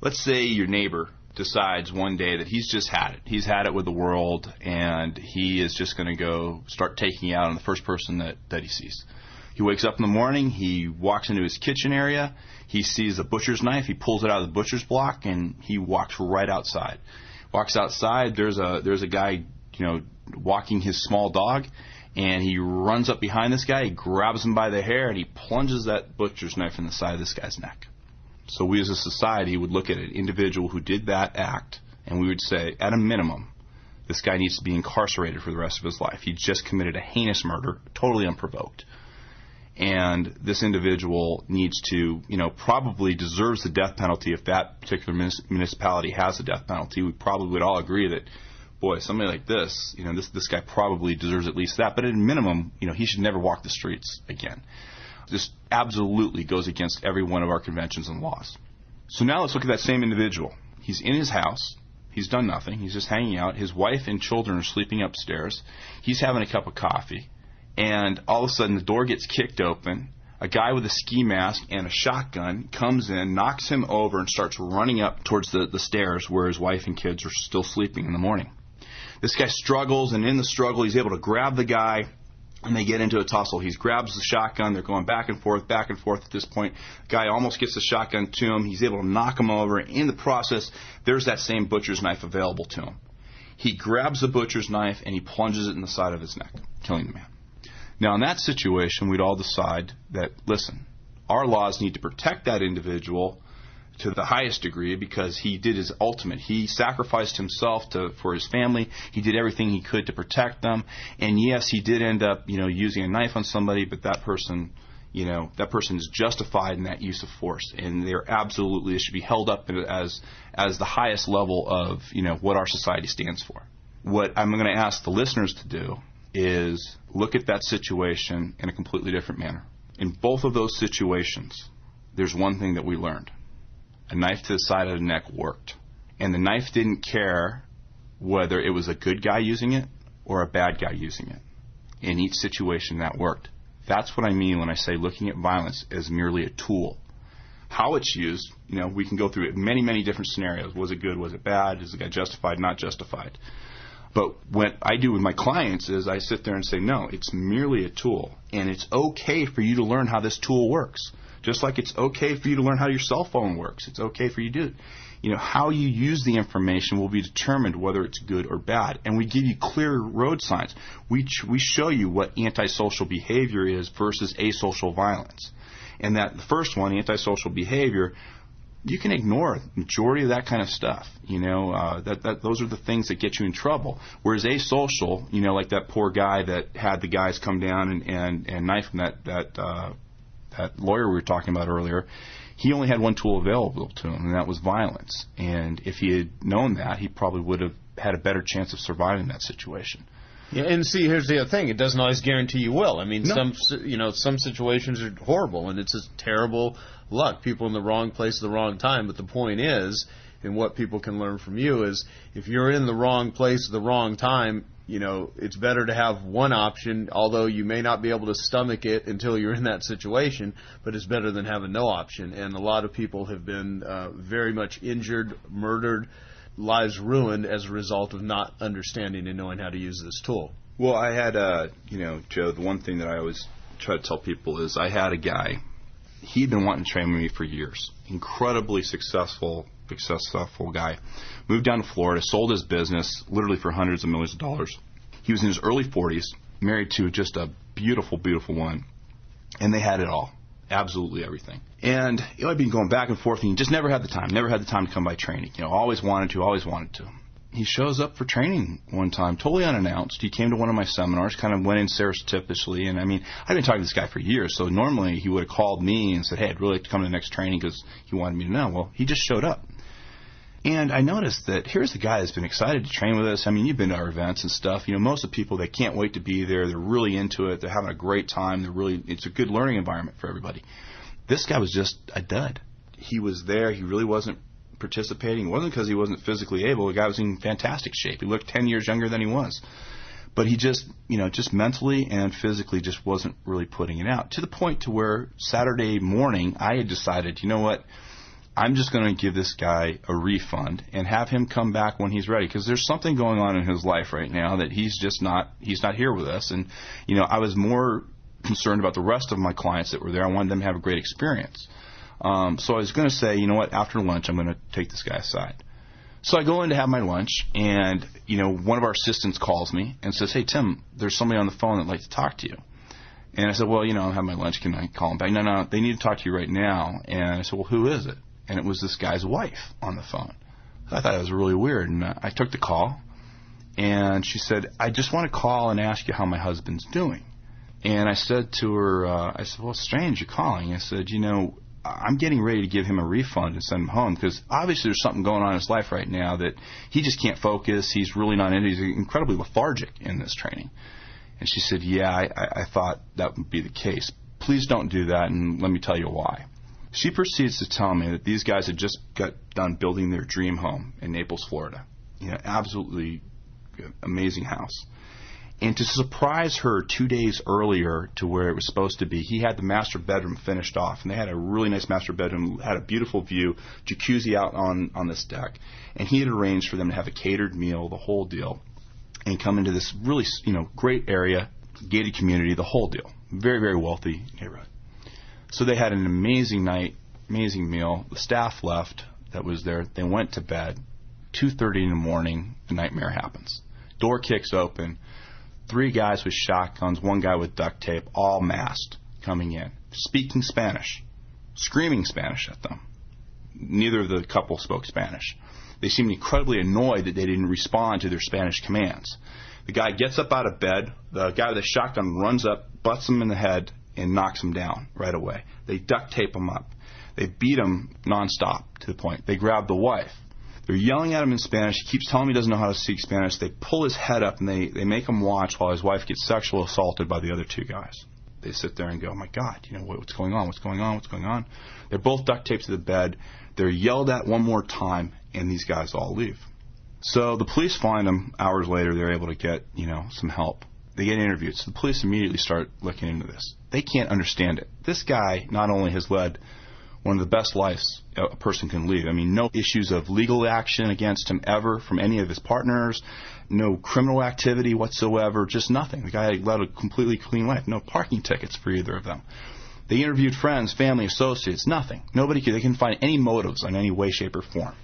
Let's say your neighbor decides one day that he's just had it. He's had it with the world, and he is just going to go start taking out on the first person that he sees. He wakes up in the morning, he walks into his kitchen area, he sees a butcher's knife, he pulls it out of the butcher's block, and he walks right outside. Walks outside, there's a guy, walking his small dog, and he runs up behind this guy, he grabs him by the hair, and he plunges that butcher's knife in the side of this guy's neck. So we as a society would look at an individual who did that act, and we would say, at a minimum, this guy needs to be incarcerated for the rest of his life. He just committed a heinous murder, totally unprovoked. And this individual needs to, probably deserves the death penalty if that particular municipality has a death penalty. We probably would all agree that, boy, somebody like this, this guy probably deserves at least that. But at a minimum, he should never walk the streets again. This absolutely goes against every one of our conventions and laws. So now let's look at that same individual. He's in his house. He's done nothing. He's just hanging out. His wife and children are sleeping upstairs. He's having a cup of coffee. And all of a sudden the door gets kicked open. A guy with a ski mask and a shotgun comes in, knocks him over, and starts running up towards the stairs where his wife and kids are still sleeping in the morning. This guy struggles, and in the struggle he's able to grab the guy, and they get into a tussle. He grabs the shotgun. They're going back and forth at this point. The guy almost gets the shotgun to him. He's able to knock him over. In the process, there's that same butcher's knife available to him. He grabs the butcher's knife, and he plunges it in the side of his neck, killing the man. Now, in that situation, we'd all decide that, listen, our laws need to protect that individual to the highest degree because he did his ultimate. He sacrificed himself for his family. He did everything he could to protect them. And yes, he did end up, using a knife on somebody, but that person is justified in that use of force. And they're absolutely, it should be held up as the highest level of, what our society stands for. What I'm going to ask the listeners to do is look at that situation in a completely different manner. In both of those situations, there's one thing that we learned. A knife to the side of the neck worked. And the knife didn't care whether it was a good guy using it or a bad guy using it. In each situation, that worked. That's what I mean when I say looking at violence as merely a tool. How it's used, we can go through it many, many different scenarios. Was it good? Was it bad? Is the guy justified? Not justified? But what I do with my clients is I sit there and say, no, it's merely a tool. And it's okay for you to learn how this tool works. Just like it's okay for you to learn how your cell phone works. It's okay for you to do it. How you use the information will be determined whether it's good or bad. And we give you clear road signs. We show you what antisocial behavior is versus asocial violence. And that the first one, antisocial behavior, you can ignore the majority of that kind of stuff. Those are the things that get you in trouble. Whereas asocial, like that poor guy that had the guys come down and knife him, that lawyer we were talking about earlier, he only had one tool available to him, and that was violence. And if he had known that, he probably would have had a better chance of surviving that situation. Yeah, and see, here's the other thing. It doesn't always guarantee you will. I mean, no. Some situations are horrible, and it's just terrible luck. People in the wrong place at the wrong time. But the point is, and what people can learn from you is, if you're in the wrong place at the wrong time, it's better to have one option, although you may not be able to stomach it until you're in that situation, but it's better than having no option. And a lot of people have been very much injured, murdered, lives ruined as a result of not understanding and knowing how to use this tool. Well, I had, Joe, the one thing that I always try to tell people is I had a guy, he'd been wanting to train with me for years, incredibly successful guy, moved down to Florida, sold his business literally for hundreds of millions of dollars. He was in his early 40s, married to just a beautiful, beautiful woman, and they had it all. Absolutely everything. And I'd been going back and forth, and he just never had the time to come by training. Always wanted to. He shows up for training one time, totally unannounced. He came to one of my seminars, kind of went in surreptitiously. And, I've been talking to this guy for years, so normally he would have called me and said, hey, I'd really like to come to the next training because he wanted me to know. Well, he just showed up. And I noticed that here's a guy that's been excited to train with us. You've been to our events and stuff. Most of the people, they can't wait to be there. They're really into it. They're having a great time. It's a good learning environment for everybody. This guy was just a dud. he was there. He really wasn't participating. It wasn't because he wasn't physically able. The guy was in fantastic shape. He looked 10 years younger than he was. But he just, just mentally and physically just wasn't really putting it out. To the point to where Saturday morning, I had decided, you know what, I'm just going to give this guy a refund and have him come back when he's ready. Because there's something going on in his life right now that he's not here with us. And, I was more concerned about the rest of my clients that were there. I wanted them to have a great experience. So I was going to say, you know what, after lunch, I'm going to take this guy aside. So I go in to have my lunch, and, one of our assistants calls me and says, hey, Tim, there's somebody on the phone that'd like to talk to you. And I said, well, I'm having my lunch. Can I call him back? No, they need to talk to you right now. And I said, well, who is it? And it was this guy's wife on the phone. I thought it was really weird, and I took the call, and she said, I just want to call and ask you how my husband's doing. And I said to her, well, it's strange you're calling. I said, I'm getting ready to give him a refund and send him home because obviously there's something going on in his life right now that he just can't focus. He's really not into it. He's incredibly lethargic in this training. And she said, yeah, I thought that would be the case. Please don't do that, and let me tell you why. She proceeds to tell me that these guys had just got done building their dream home in Naples, Florida. Absolutely amazing house. And to surprise her 2 days earlier to where it was supposed to be, he had the master bedroom finished off. And they had a really nice master bedroom, had a beautiful view, jacuzzi out on this deck. And he had arranged for them to have a catered meal, the whole deal, and come into this really, great area, gated community, the whole deal. Very, very wealthy neighborhood. So they had an amazing night, amazing meal. The staff left that was there. They went to bed. 2:30 in the morning, the nightmare happens. Door kicks open. 3 guys with shotguns, 1 guy with duct tape, all masked, coming in, speaking Spanish, screaming Spanish at them. Neither of the couple spoke Spanish. They seemed incredibly annoyed that they didn't respond to their Spanish commands. The guy gets up out of bed. The guy with the shotgun runs up, butts him in the head, and knocks him down right away. They duct tape him up. They beat him nonstop to the point. They grab the wife. They're yelling at him in Spanish. He keeps telling them he doesn't know how to speak Spanish. They pull his head up, and they make him watch while his wife gets sexually assaulted by the other 2 guys. They sit there and go, oh, my God, what's going on? What's going on? What's going on? They're both duct taped to the bed. They're yelled at one more time, and these guys all leave. So the police find them. Hours later, they're able to get, some help. They get interviewed. So the police immediately start looking into this. They can't understand it. This guy not only has led one of the best lives a person can lead. I mean, no issues of legal action against him ever from any of his partners, no criminal activity whatsoever, just nothing. The guy led a completely clean life, no parking tickets for either of them. They interviewed friends, family, associates, nothing. They couldn't find any motives in any way, shape, or form.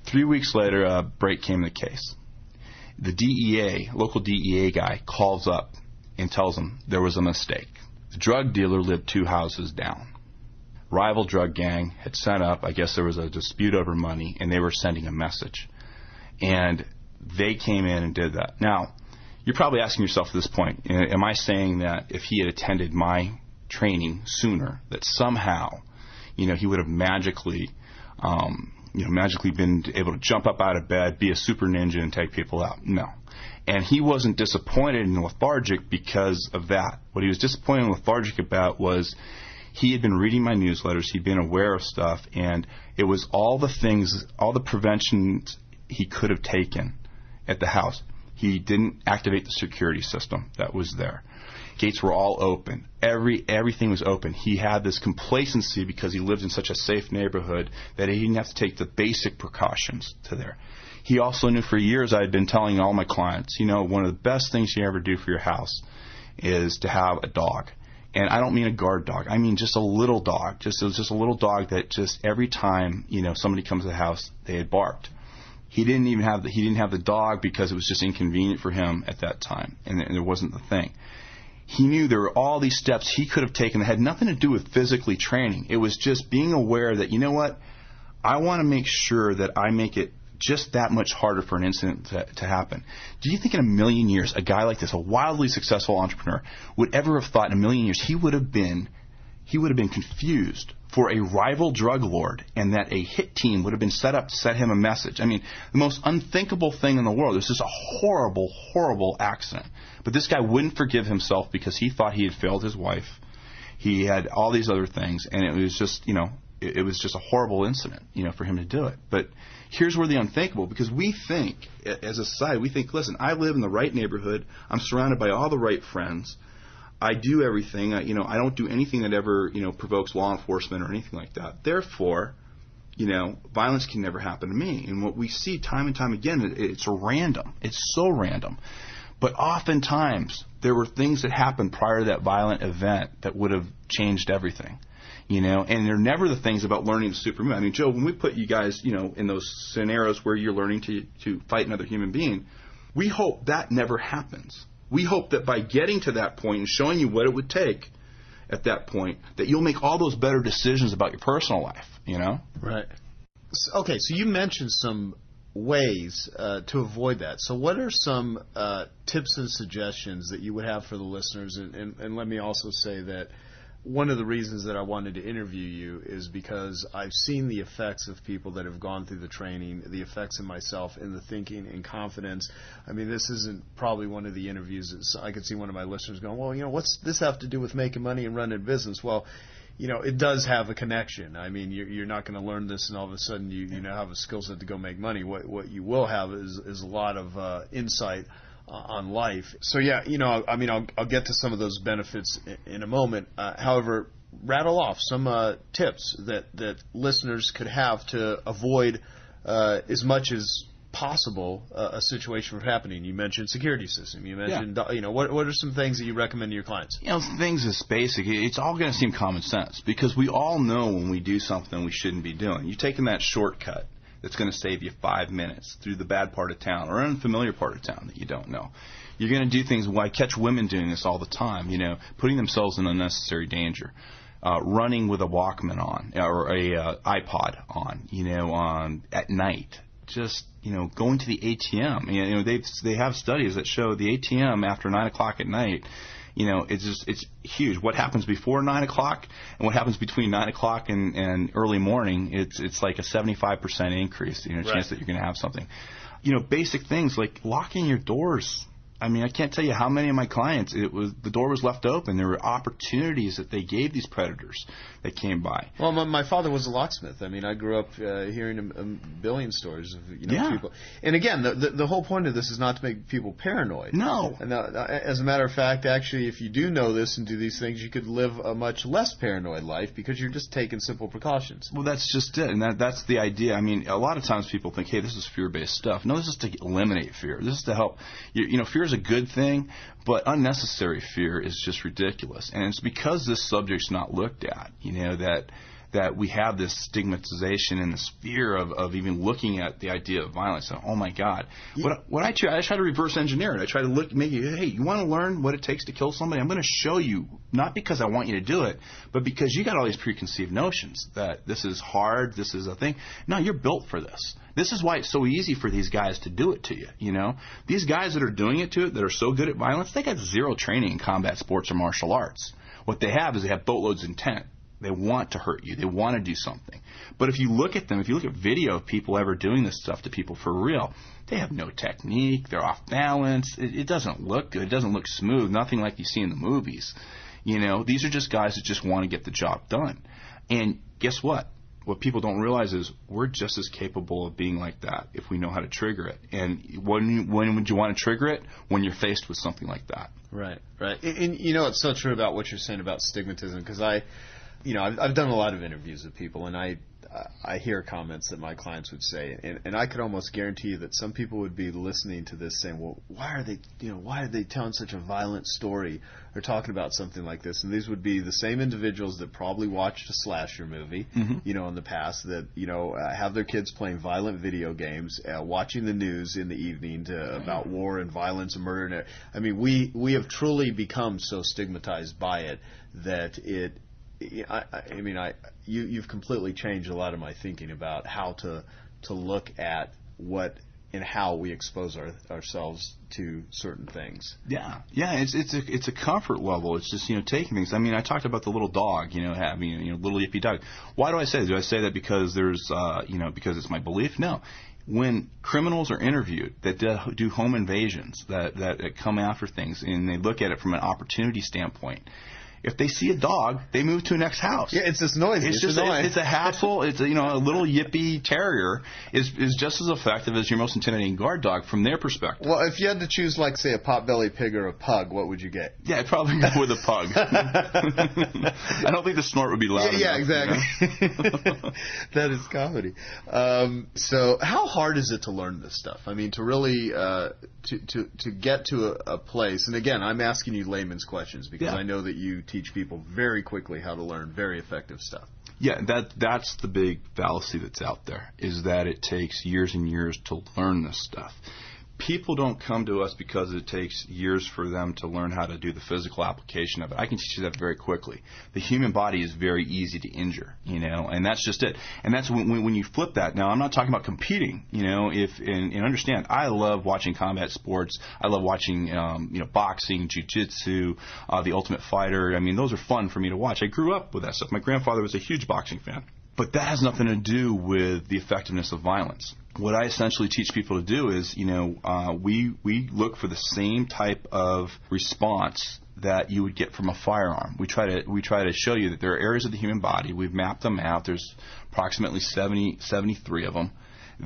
3 weeks later, a break came in the case. The DEA, local DEA guy, calls up and tells them there was a mistake. The drug dealer lived 2 houses down. Rival drug gang had set up, I guess there was a dispute over money, and they were sending a message. And they came in and did that. Now, you're probably asking yourself at this point, am I saying that if he had attended my training sooner, that somehow, he would have magically been able to jump up out of bed, be a super ninja, and take people out? No. And he wasn't disappointed and lethargic because of that. What he was disappointed and lethargic about was he had been reading my newsletters, he'd been aware of stuff, and it was all the things, all the preventions he could have taken at the house. He didn't activate the security system that was there. Gates were all open. Everything was open. He had this complacency because he lived in such a safe neighborhood that he didn't have to take the basic precautions to there. He also knew for years I had been telling all my clients, one of the best things you ever do for your house is to have a dog. And I don't mean a guard dog. I mean just a little dog. It was just a little dog that just every time, somebody comes to the house, they had barked. He didn't have the dog because it was just inconvenient for him at that time, and there wasn't the thing. He knew there were all these steps he could have taken that had nothing to do with physically training. It was just being aware that, I want to make sure that I make it just that much harder for an incident to happen. Do you think in a million years a guy like this, a wildly successful entrepreneur, would ever have thought in a million years he would have been confused for a rival drug lord and that a hit team would have been set up to set him a message? I mean, the most unthinkable thing in the world. It was just a horrible, horrible accident. But this guy wouldn't forgive himself because he thought he had failed his wife. He had all these other things, and it was just, it was just a horrible incident, for him to do it. But here's where the unthinkable, because we think, as a society, we think, listen, I live in the right neighborhood. I'm surrounded by all the right friends. I do everything. I don't do anything that ever, provokes law enforcement or anything like that. Therefore, violence can never happen to me. And what we see time and time again, it's random. It's so random. But oftentimes, there were things that happened prior to that violent event that would have changed everything, and they're never the things about learning to supermove. I mean, Joe, when we put you guys, in those scenarios where you're learning to fight another human being, we hope that never happens. We hope that by getting to that point and showing you what it would take at that point, that you'll make all those better decisions about your personal life, Right. Okay, so you mentioned some ways to avoid that. So what are some tips and suggestions that you would have for the listeners? And let me also say that one of the reasons that I wanted to interview you is because I've seen the effects of people that have gone through the training, the effects in myself, in the thinking and confidence. I mean, this isn't probably one of the interviews that I could see one of my listeners going, well, what's this have to do with making money and running a business? Well, it does have a connection. I mean, you're not going to learn this and all of a sudden you have a skill set to go make money. What you will have is a lot of insight on life. So yeah, I'll get to some of those benefits in a moment. However, rattle off some tips that listeners could have to avoid as much as possible a situation from happening. You mentioned security system. You mentioned, what are some things that you recommend to your clients? Things is basic. It's all going to seem common sense because we all know when we do something we shouldn't be doing. You're taking that shortcut that's going to save you 5 minutes through the bad part of town or unfamiliar part of town that you don't know. You're going to do things. I catch women doing this all the time, putting themselves in unnecessary danger. Running with a Walkman on or a iPod on, at night. Just, going to the ATM. They have studies that show the ATM after 9 o'clock at night, it's huge. What happens before 9 o'clock and what happens between 9 o'clock and early morning, it's like a 75% increase, chance that you're going to have something. Basic things like locking your doors. I mean, I can't tell you how many of my clients, the door was left open. There were opportunities that they gave these predators that came by. Well, my father was a locksmith. I mean, I grew up hearing a billion stories of people. And again, the whole point of this is not to make people paranoid. No. And as a matter of fact, actually, if you do know this and do these things, you could live a much less paranoid life because you're just taking simple precautions. Well, that's just it, and that's the idea. I mean, a lot of times people think, hey, this is fear-based stuff. No, this is to eliminate fear. This is to help. Fear is a good thing, but unnecessary fear is just ridiculous. And it's because this subject's not looked at, that we have this stigmatization and this fear of even looking at the idea of violence. So, oh my God. Yeah. What I try to reverse engineer it. I try to hey, you want to learn what it takes to kill somebody? I'm going to show you, not because I want you to do it, but because you got all these preconceived notions that this is hard, this is a thing. No, you're built for this. This is why it's so easy for these guys to do it to you, These guys that are doing it to it, that are so good at violence, they got zero training in combat sports or martial arts. What they have is they have boatloads of intent. They want to hurt you. They want to do something. But if you look at them, if you look at video of people ever doing this stuff to people for real, they have no technique. They're off balance. It doesn't look good. It doesn't look smooth. Nothing like you see in the movies. These are just guys that just want to get the job done. And guess what? What people don't realize is we're just as capable of being like that if we know how to trigger it. And when would you want to trigger it? When you're faced with something like that. Right. And it's so true about what you're saying about stigmatism because I've done a lot of interviews with people, and I hear comments that my clients would say, and I could almost guarantee you that some people would be listening to this saying, well, why are they telling such a violent story or talking about something like this? And these would be the same individuals that probably watched a slasher movie, in the past, that, have their kids playing violent video games, watching the news in the evening about war and violence and murder. I mean, we have truly become so stigmatized by it that you've completely changed a lot of my thinking about how to look at what and how we expose ourselves to certain things. Yeah, it's a comfort level. It's just taking things. I mean, I talked about the little dog, having little yippy dog. Why do I say that? Do I say that because there's because it's my belief? No. When criminals are interviewed that do home invasions, that come after things, and they look at it from an opportunity standpoint. if they see a dog, they move to the next house. Yeah, it's just noisy. It's just annoying. It's a hassle. It's a little yippy terrier is just as effective as your most intimidating guard dog from their perspective. Well, if you had to choose, like, say, a potbelly pig or a pug, what would you get? Yeah, I'd probably go with a pug. I don't think the snort would be loud enough. Yeah, exactly. That is comedy. So how hard is it to learn this stuff? I mean, to really to get to a place, and again, I'm asking you layman's questions because I know that you teach people very quickly how to learn very effective stuff. Yeah, that's the big fallacy that's out there, is that it takes years and years to learn this stuff. People don't come to us because it takes years for them to learn how to do the physical application of it. I can teach you that very quickly. The human body is very easy to injure, and that's just it. And that's when you flip that. Now, I'm not talking about competing, and understand, I love watching combat sports. I love watching, boxing, jiu-jitsu, The Ultimate Fighter. I mean, those are fun for me to watch. I grew up with that stuff. My grandfather was a huge boxing fan. But that has nothing to do with the effectiveness of violence. What I essentially teach people to do is, we look for the same type of response that you would get from a firearm. We try to show you that there are areas of the human body. We've mapped them out. There's approximately 73 of them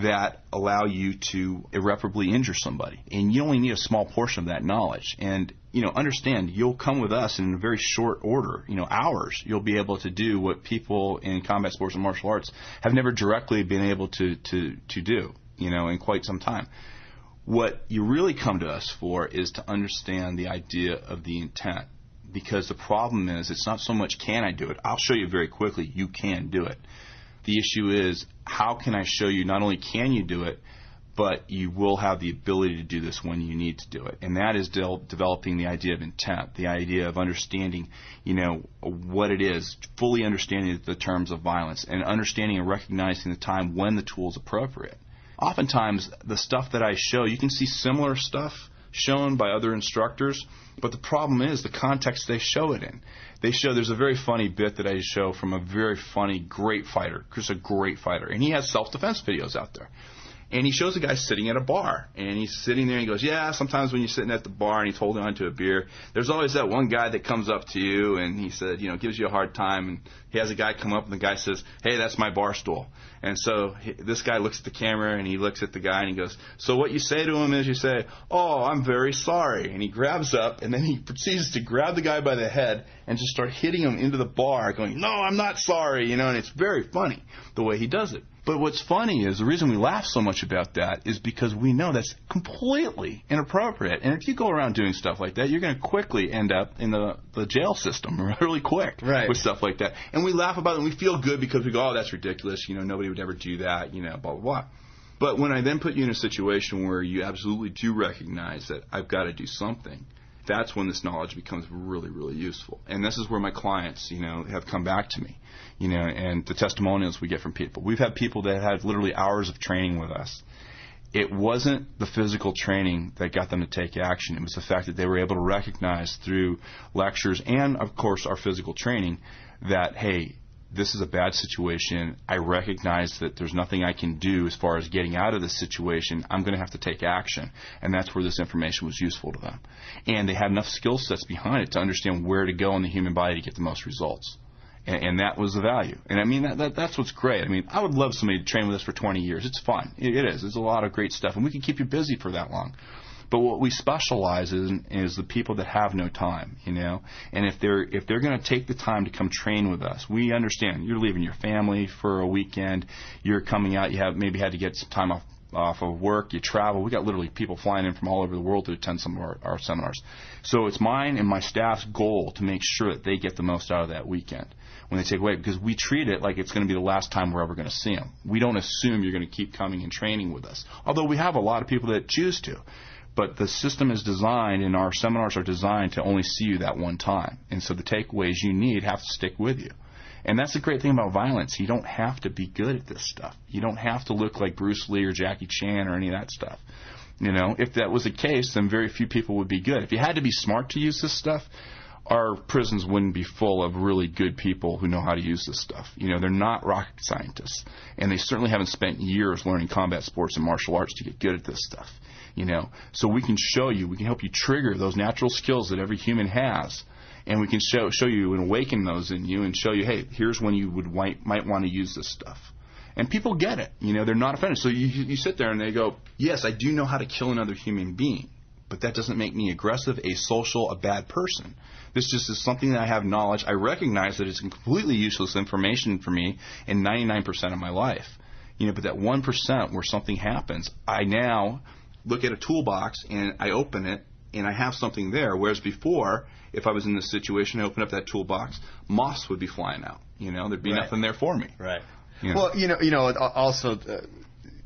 that allow you to irreparably injure somebody. And you only need a small portion of that knowledge. And, understand, you'll come with us in a very short order, hours. You'll be able to do what people in combat sports and martial arts have never directly been able to do, in quite some time. What you really come to us for is to understand the idea of the intent. Because the problem is, it's not so much can I do it. I'll show you very quickly you can do it. The issue is, how can I show you not only can you do it, but you will have the ability to do this when you need to do it. And that is developing the idea of intent, the idea of understanding, what it is, fully understanding the terms of violence, and understanding and recognizing the time when the tool is appropriate. Oftentimes, the stuff that I show, you can see similar stuff shown by other instructors, but the problem is the context they show it in. There's a very funny bit that I show from a very funny, great fighter, just a great fighter, and he has self-defense videos out there. And he shows a guy sitting at a bar, and he's sitting there and he goes, yeah, sometimes when you're sitting at the bar and he's holding on to a beer, there's always that one guy that comes up to you and he said, gives you a hard time, and he has a guy come up and the guy says, hey, that's my bar stool. And so this guy looks at the camera and he looks at the guy and he goes, so what you say to him is you say, oh, I'm very sorry. And he grabs up and then he proceeds to grab the guy by the head and just start hitting him into the bar going, no, I'm not sorry, and it's very funny the way he does it. But what's funny is the reason we laugh so much about that is because we know that's completely inappropriate. And if you go around doing stuff like that, you're going to quickly end up in the jail system really quick with stuff like that. And we laugh about it and we feel good because we go, oh, that's ridiculous. Nobody would ever do that, blah, blah, blah. But when I then put you in a situation where you absolutely do recognize that I've got to do something, that's when this knowledge becomes really, really useful. And this is where my clients, have come back to me, and the testimonials we get from people. We've had people that had literally hours of training with us. It wasn't the physical training that got them to take action. It was the fact that they were able to recognize through lectures and, of course, our physical training that, hey, this is a bad situation. I recognize that there's nothing I can do as far as getting out of this situation. I'm going to have to take action. And that's where this information was useful to them. And they had enough skill sets behind it to understand where to go in the human body to get the most results. And that was the value. And I mean, that's what's great. I mean, I would love somebody to train with us for 20 years. It's fun. It is. There's a lot of great stuff. And we can keep you busy for that long. But what we specialize in is the people that have no time, And if they're going to take the time to come train with us, we understand you're leaving your family for a weekend, you're coming out, you have maybe had to get some time off of work, you travel. We got literally people flying in from all over the world to attend some of our seminars. So it's mine and my staff's goal to make sure that they get the most out of that weekend when they take away, because we treat it like it's going to be the last time we're ever going to see them. We don't assume you're going to keep coming and training with us, although we have a lot of people that choose to. But the system is designed, and our seminars are designed to only see you that one time. And so the takeaways you need have to stick with you. And that's the great thing about violence. You don't have to be good at this stuff. You don't have to look like Bruce Lee or Jackie Chan or any of that stuff. If that was the case, then very few people would be good. If you had to be smart to use this stuff, our prisons wouldn't be full of really good people who know how to use this stuff. They're not rocket scientists. And they certainly haven't spent years learning combat sports and martial arts to get good at this stuff. So we can show you, we can help you trigger those natural skills that every human has And we can show you and awaken those in you and show you, hey, here's when you might want to use this stuff. And people get it. They're not offended. So you sit there and they go, yes, I do know how to kill another human being, but that doesn't make me aggressive, asocial, a bad person. This just is something that I have knowledge. I recognize that it's completely useless information for me in 99% of my life. But that 1% where something happens, I now look at a toolbox and I open it and I have something there. Whereas before, if I was in this situation, I open up that toolbox, moths would be flying out. There'd be nothing there for me. Right. Well, also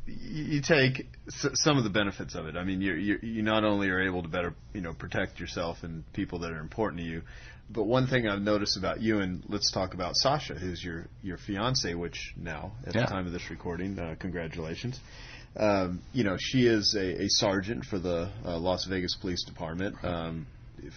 you take some of the benefits of it. I mean, you not only are able to better, protect yourself and people that are important to you, but one thing I've noticed about you, and let's talk about Sasha, who's your fiance, which now at the time of this recording, congratulations. She is a sergeant for the Las Vegas Police Department.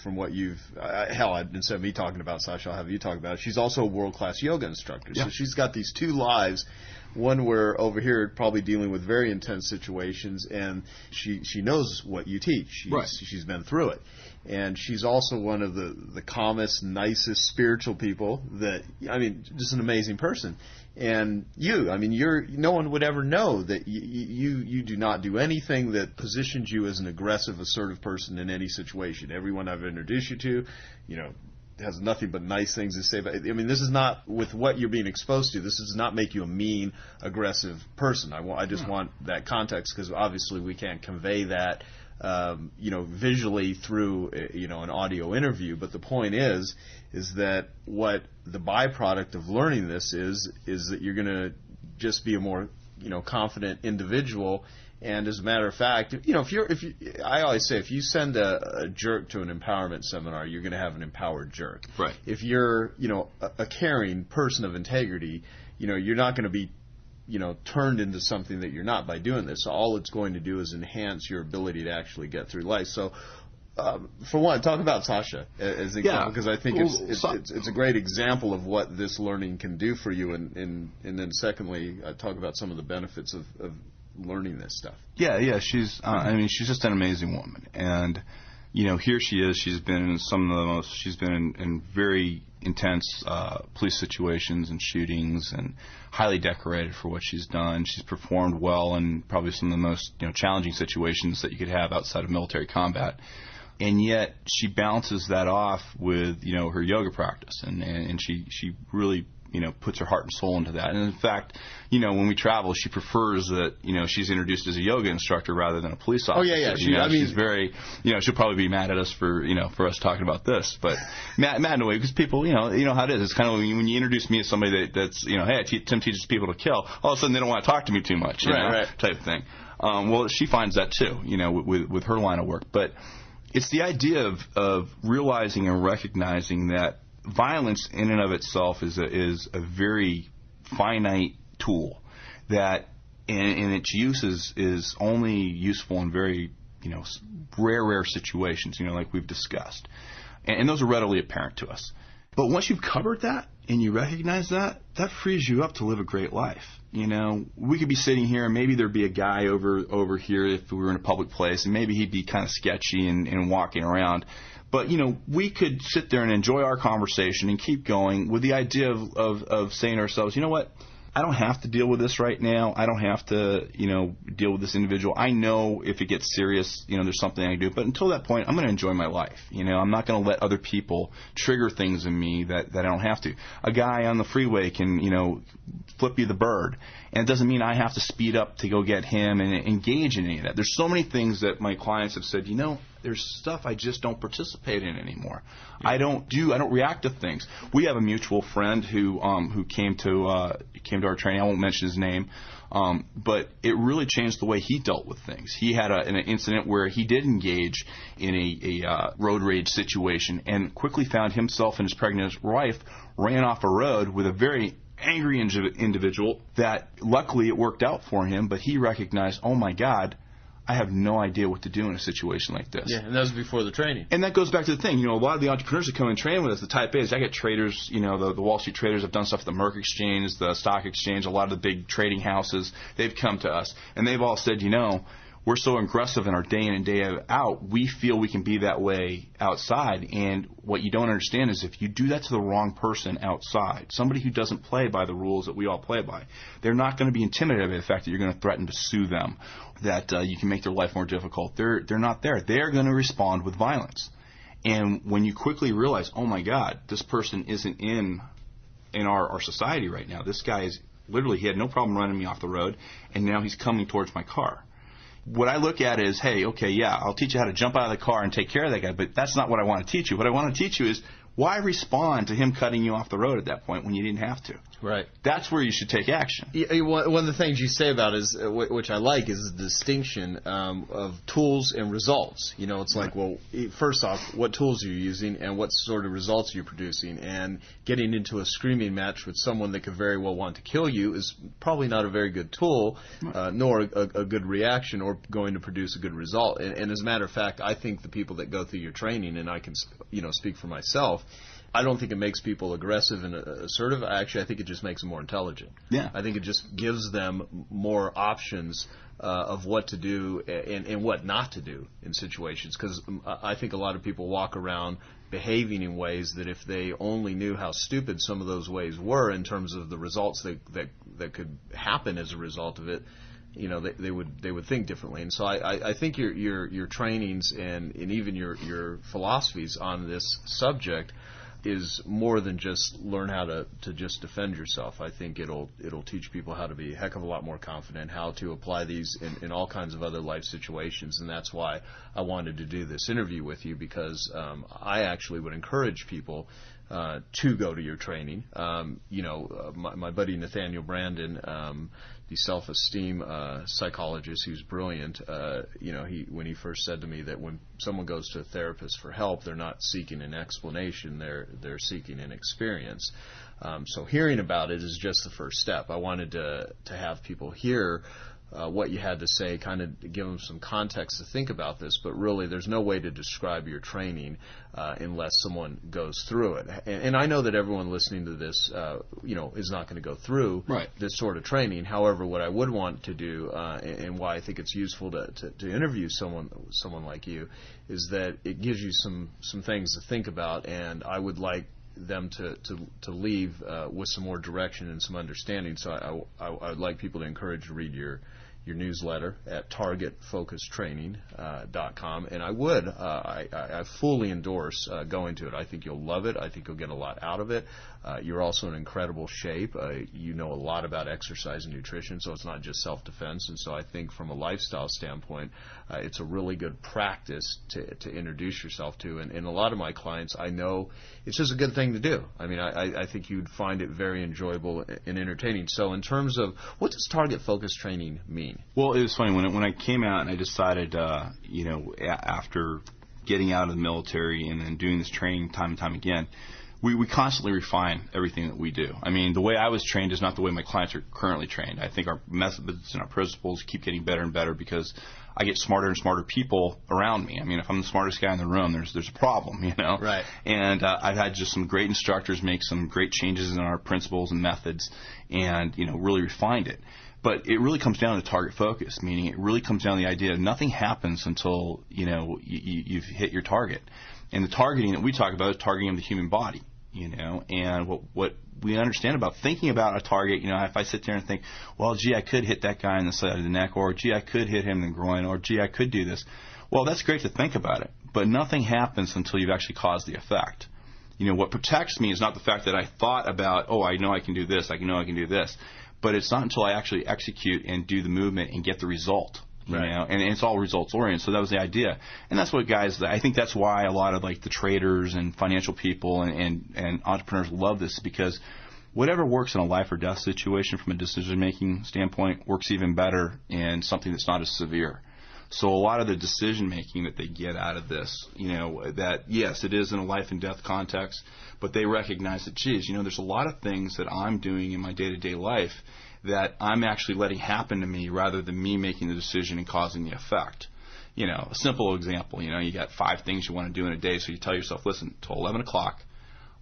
From what instead of me talking about Sasha, I'll have you talk about it. She's also a world-class yoga instructor. Yeah. So she's got these two lives. One where over here probably dealing with very intense situations, and she knows what you teach. She's been through it. And she's also one of the calmest, nicest, spiritual people just an amazing person. And no one would ever know that you do not do anything that positions you as an aggressive, assertive person in any situation. Everyone I've introduced you to, has nothing but nice things to say. But this is not, with what you're being exposed to, this does not make you a mean, aggressive person. I just want that context, because obviously we can't convey that visually through an audio interview. But the point is that what the byproduct of learning this is that you're going to just be a more confident individual. And as a matter of fact, I always say, if you send a jerk to an empowerment seminar, you're going to have an empowered jerk. Right. If you're a caring person of integrity, you're not going to be turned into something that you're not by doing this. So all it's going to do is enhance your ability to actually get through life. So, for one, talk about Sasha as an example, because I think it's a great example of what this learning can do for you. And then secondly, talk about some of the benefits of learning this stuff. Yeah. She's just an amazing woman. And, here she is. She's been in she's been in very intense police situations and shootings, and highly decorated for what she's done. She's performed well in probably some of the most challenging situations that you could have outside of military combat. And yet she balances that off with her yoga practice, and she really puts her heart and soul into that. And in fact, when we travel, she prefers that she's introduced as a yoga instructor rather than a police officer. Oh yeah. She's very she'll probably be mad at us for us talking about this, but mad in a way, because people how it is. It's kind of when you introduce me as somebody that's hey, Tim teaches people to kill. All of a sudden they don't want to talk to me too much, right. type of thing. Well, she finds that too, with her line of work. But it's the idea of realizing and recognizing that violence in and of itself is a very finite tool that in its use is only useful in very rare situations, like we've discussed, and those are readily apparent to us. But once you've covered that and you recognize that frees you up to live a great life. We could be sitting here and maybe there'd be a guy over here if we were in a public place, and maybe he'd be kind of sketchy and walking around. But, we could sit there and enjoy our conversation and keep going with the idea of saying to ourselves, you know what, I don't have to deal with this right now. I don't have to, deal with this individual. I know if it gets serious, there's something I can do. But until that point, I'm going to enjoy my life. I'm not going to let other people trigger things in me that I don't have to. A guy on the freeway can, flip you the bird. And it doesn't mean I have to speed up to go get him and engage in any of that. There's so many things that my clients have said, there's stuff I just don't participate in anymore. Yeah. I don't react to things. We have a mutual friend who came to our training. I won't mention his name, but it really changed the way he dealt with things. He had an incident where he did engage in a road rage situation and quickly found himself and his pregnant wife ran off a road with a very angry individual that luckily it worked out for him, but he recognized, oh my God, I have no idea what to do in a situation like this. Yeah, and that was before the training. And that goes back to the thing. A lot of the entrepreneurs that come and train with us, the type A's, I get traders, the Wall Street traders have done stuff at the Merck Exchange, the stock exchange, a lot of the big trading houses, they've come to us. And they've all said, we're so aggressive in our day in and day out, we feel we can be that way outside. And what you don't understand is if you do that to the wrong person outside, somebody who doesn't play by the rules that we all play by, they're not going to be intimidated by the fact that you're going to threaten to sue them, that you can make their life more difficult. They're not there. They're going to respond with violence. And when you quickly realize, oh my God, this person isn't in our society right now. This guy is literally, he had no problem running me off the road, and now he's coming towards my car. What I look at is, hey, okay, yeah, I'll teach you how to jump out of the car and take care of that guy, but that's not what I want to teach you. What I want to teach you is why respond to him cutting you off the road at that point when you didn't have to? Right. That's where you should take action. One of the things you say about is, which I like, is the distinction of tools and results. You know, it's like, well, first off, what tools are you using and what sort of results are you producing? And getting into a screaming match with someone that could very well want to kill you is probably not a very good tool, nor a good reaction or going to produce a good result. And as a matter of fact, I think the people that go through your training, and I can speak for myself, I don't think it makes people aggressive and assertive. Actually, I think it just makes them more intelligent. Yeah. I think it just gives them more options of what to do and what not to do in situations. Because I think a lot of people walk around behaving in ways that if they only knew how stupid some of those ways were in terms of the results that could happen as a result of it, you know, they would think differently. And so I think your trainings and even your philosophies on this subject is more than just learn how to just defend yourself. I think it'll teach people how to be a heck of a lot more confident, how to apply these in all kinds of other life situations, and that's why I wanted to do this interview with you, because I actually would encourage people to go to your training. My buddy Nathaniel Brandon, the self-esteem psychologist who's brilliant, when he first said to me that when someone goes to a therapist for help, they're not seeking an explanation, they're seeking an experience. So hearing about it is just the first step. I wanted to have people hear what you had to say, kind of give them some context to think about this, but really there's no way to describe your training unless someone goes through it. And I know that everyone listening to this, is not going to go through this sort of training. However, what I would want to do, and why I think it's useful to interview someone like you, is that it gives you some things to think about, and I would like them to leave with some more direction and some understanding. So I would like people to encourage to read your newsletter at targetfocustraining.com, and I fully endorse going to it. I think you'll love it. I think you'll get a lot out of it. You're also in incredible shape. You know a lot about exercise and nutrition, so it's not just self-defense. And so I think from a lifestyle standpoint, it's a really good practice to introduce yourself to. And a lot of my clients, I know it's just a good thing to do. I mean, I think you'd find it very enjoyable and entertaining. So in terms of, what does target focus training mean? Well, it was funny when I came out and I decided, after getting out of the military and then doing this training time and time again, we constantly refine everything that we do. I mean, the way I was trained is not the way my clients are currently trained. I think our methods and our principles keep getting better and better because I get smarter and smarter people around me. I mean, if I'm the smartest guy in the room, there's a problem, you know? Right. And I've had just some great instructors make some great changes in our principles and methods and, really refined it. But it really comes down to target focus, meaning it really comes down to the idea that nothing happens until, you've hit your target. And the targeting that we talk about is targeting of the human body, and what we understand about thinking about a target, if I sit there and think, well, gee, I could hit that guy in the side of the neck, or gee, I could hit him in the groin, or gee, I could do this. Well, that's great to think about it, but nothing happens until you've actually caused the effect. What protects me is not the fact that I thought about, oh, I know I can do this, I know I can do this. But it's not until I actually execute and do the movement and get the result, and it's all results oriented. So that was the idea, and that's what I think that's why a lot of like the traders and financial people and entrepreneurs love this, because whatever works in a life or death situation from a decision making standpoint works even better in something that's not as severe. So a lot of the decision making that they get out of this, that yes, it is in a life and death context, but they recognize that, geez, there's a lot of things that I'm doing in my day-to-day life that I'm actually letting happen to me rather than me making the decision and causing the effect. A simple example, you got 5 things you want to do in a day, so you tell yourself, listen, till 11 o'clock,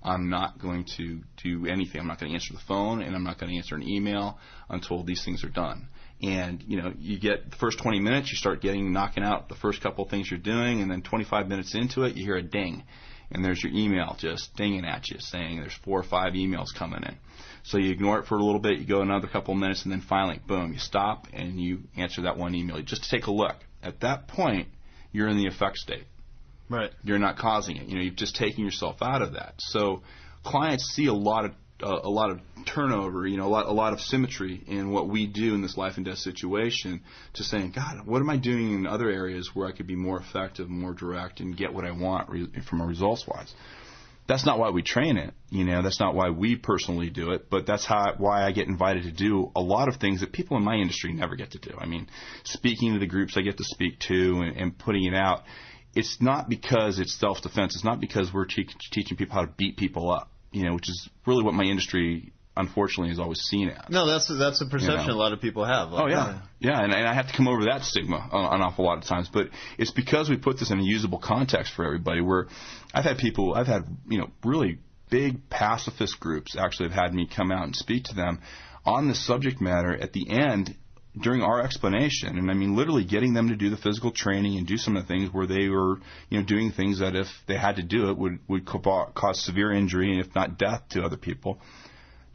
I'm not going to do anything. I'm not going to answer the phone, and I'm not going to answer an email until these things are done. And, you get the first 20 minutes, you start knocking out the first couple of things you're doing, and then 25 minutes into it, you hear a ding. And there's your email just dinging at you saying there's 4 or 5 emails coming in. So you ignore it for a little bit, you go another couple of minutes, and then finally, boom, you stop and you answer that one email just to take a look. At that point, you're in the effect state. Right. You're not causing it. You've just taken yourself out of that. So clients see a lot of turnover, a lot of symmetry in what we do in this life and death situation to saying, God, what am I doing in other areas where I could be more effective, more direct, and get what I want from a results-wise? That's not why we train it. That's not why we personally do it, but that's why I get invited to do a lot of things that people in my industry never get to do. I mean, speaking to the groups I get to speak to and putting it out, it's not because it's self-defense. It's not because we're teaching people how to beat people up. Which is really what my industry, unfortunately, is always seen as. No, that's a perception a lot of people have. Like, and I have to come over that stigma an awful lot of times. But it's because we put this in a usable context for everybody. Where I've had really big pacifist groups actually have had me come out and speak to them on the subject matter at the end during our explanation, and I mean literally getting them to do the physical training and do some of the things where they were, doing things that if they had to do it would cause severe injury and if not death to other people.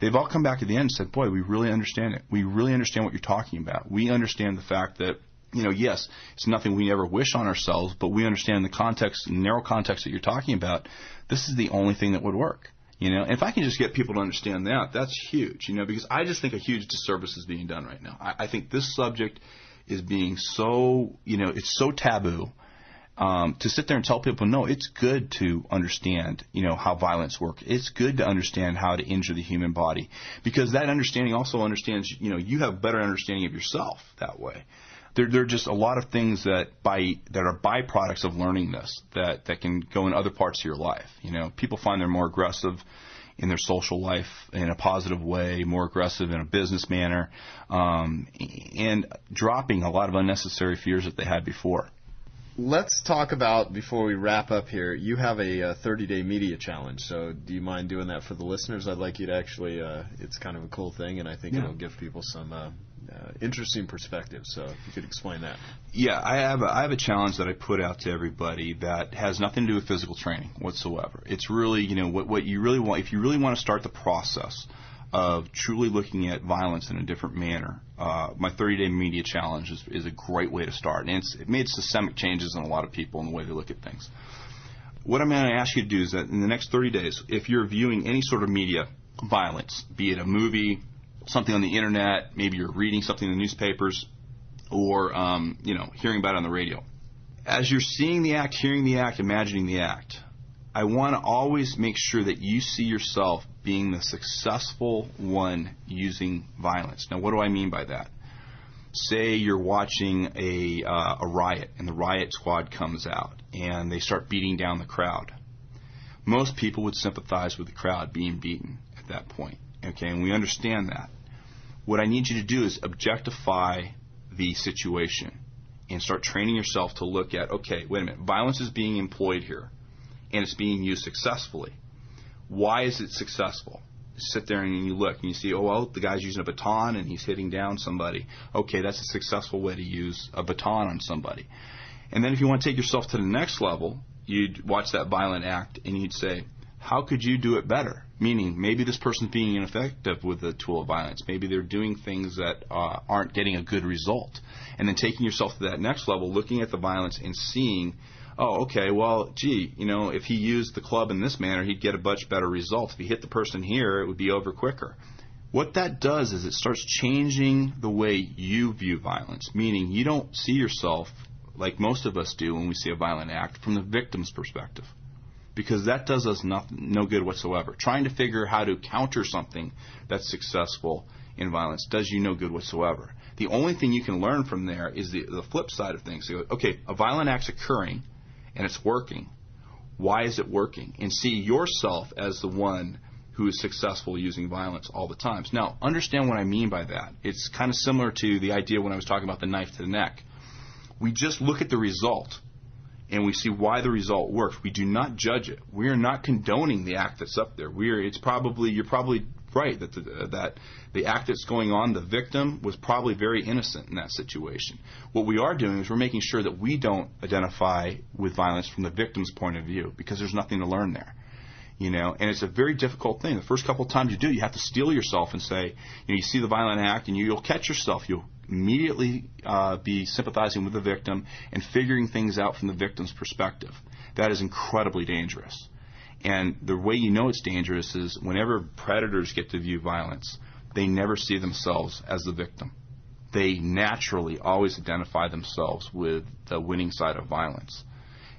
They've all come back at the end and said, boy, we really understand it. We really understand what you're talking about. We understand the fact that, yes, it's nothing we ever wish on ourselves, but we understand the context, narrow context that you're talking about. This is the only thing that would work. And if I can just get people to understand that, that's huge, because I just think a huge disservice is being done right now. I think this subject is being so, it's so taboo to sit there and tell people, no, it's good to understand, how violence works. It's good to understand how to injure the human body because that understanding also understands, you have a better understanding of yourself that way. There are just a lot of things that are byproducts of learning this that can go in other parts of your life. People find they're more aggressive in their social life in a positive way, more aggressive in a business manner, and dropping a lot of unnecessary fears that they had before. Let's talk about, before we wrap up here, you have a 30-day media challenge. So do you mind doing that for the listeners? I'd like you to actually, it's kind of a cool thing, and I think it'll give people some interesting perspective. So if you could explain that. Yeah, I have a challenge that I put out to everybody that has nothing to do with physical training whatsoever. It's really, what you really want, if you really want to start the process of truly looking at violence in a different manner, my 30-day media challenge is a great way to start. And it made systemic changes in a lot of people in the way they look at things. What I'm going to ask you to do is that in the next 30 days, if you're viewing any sort of media violence, be it a movie, something on the internet, maybe you're reading something in the newspapers, or hearing about it on the radio, as you're seeing the act, hearing the act, imagining the act, I want to always make sure that you see yourself being the successful one using violence. Now, what do I mean by that? Say you're watching a riot, and the riot squad comes out, and they start beating down the crowd. Most people would sympathize with the crowd being beaten at that point, okay, and we understand that. What I need you to do is objectify the situation and start training yourself to look at, okay, wait a minute, violence is being employed here, and it's being used successfully. Why is it successful? You sit there and you look and you see, oh, well, the guy's using a baton and he's hitting down somebody. Okay, that's a successful way to use a baton on somebody. And then if you want to take yourself to the next level, you'd watch that violent act and you'd say, how could you do it better? Meaning, maybe this person's being ineffective with the tool of violence. Maybe they're doing things that aren't getting a good result. And then taking yourself to that next level, looking at the violence and seeing, oh, okay, well, gee, if he used the club in this manner, he'd get a much better result. If he hit the person here, it would be over quicker. What that does is it starts changing the way you view violence, meaning you don't see yourself like most of us do when we see a violent act from the victim's perspective, because that does us no good whatsoever. Trying to figure how to counter something that's successful in violence does you no good whatsoever. The only thing you can learn from there is the flip side of things. So, okay, a violent act's occurring, and it's working. Why is it working? And see yourself as the one who is successful using violence all the time. Now, understand what I mean by that. It's kind of similar to the idea when I was talking about the knife to the neck. We just look at the result, and we see why the result works. We do not judge it. We are not condoning the act that's up there. You're probably right, that the act that's going on, the victim was probably very innocent in that situation. What we are doing is we're making sure that we don't identify with violence from the victim's point of view, because there's nothing to learn there. And it's a very difficult thing. The first couple of times you do, you have to steel yourself and say, you see the violent act and you'll catch yourself. You'll immediately be sympathizing with the victim and figuring things out from the victim's perspective. That is incredibly dangerous. And the way you know it's dangerous is whenever predators get to view violence, they never see themselves as the victim. They naturally always identify themselves with the winning side of violence.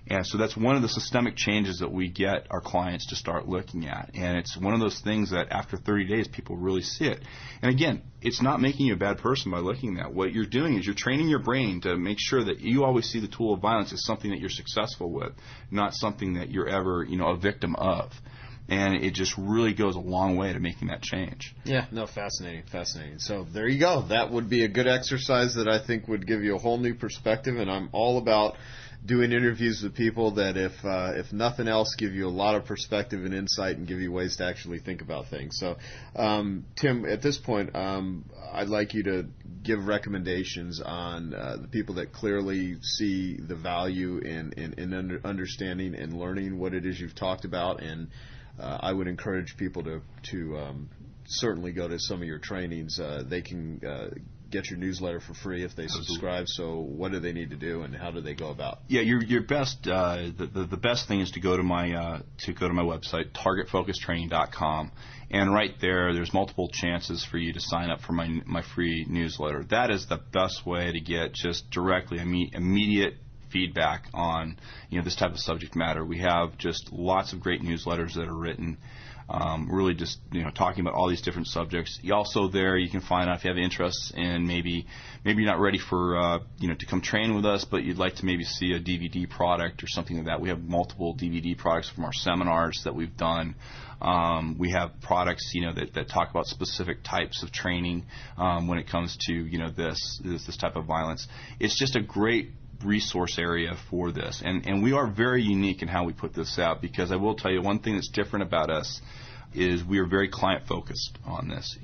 And so that's one of the systemic changes that we get our clients to start looking at. And it's one of those things that after 30 days, people really see it. And again, it's not making you a bad person by looking at that. What you're doing is you're training your brain to make sure that you always see the tool of violence as something that you're successful with, not something that you're ever, a victim of. And it just really goes a long way to making that change. Yeah, no, fascinating. So there you go. That would be a good exercise that I think would give you a whole new perspective. And I'm all about doing interviews with people that, if nothing else, give you a lot of perspective and insight and give you ways to actually think about things. So, Tim, at this point, I'd like you to give recommendations on the people that clearly see the value in understanding and learning what it is you've talked about. And I would encourage people to certainly go to some of your trainings. They can get your newsletter for free if they subscribe. So what do they need to do, and how do they go about? Yeah, your best the best thing is to go to my website, targetfocustraining.com, and right there's multiple chances for you to sign up for my free newsletter. That is the best way to get just directly immediate feedback on this type of subject matter. We have just lots of great newsletters that are written, really just talking about all these different subjects. Also there you can find out if you have interests in maybe you're not ready for to come train with us, but you'd like to maybe see a DVD product or something like that. We have multiple DVD products from our seminars that we've done. We have products that talk about specific types of training when it comes to this type of violence. It's just a great resource area for this, and we are very unique in how we put this out, because I will tell you one thing that's different about us is we are very client focused on this.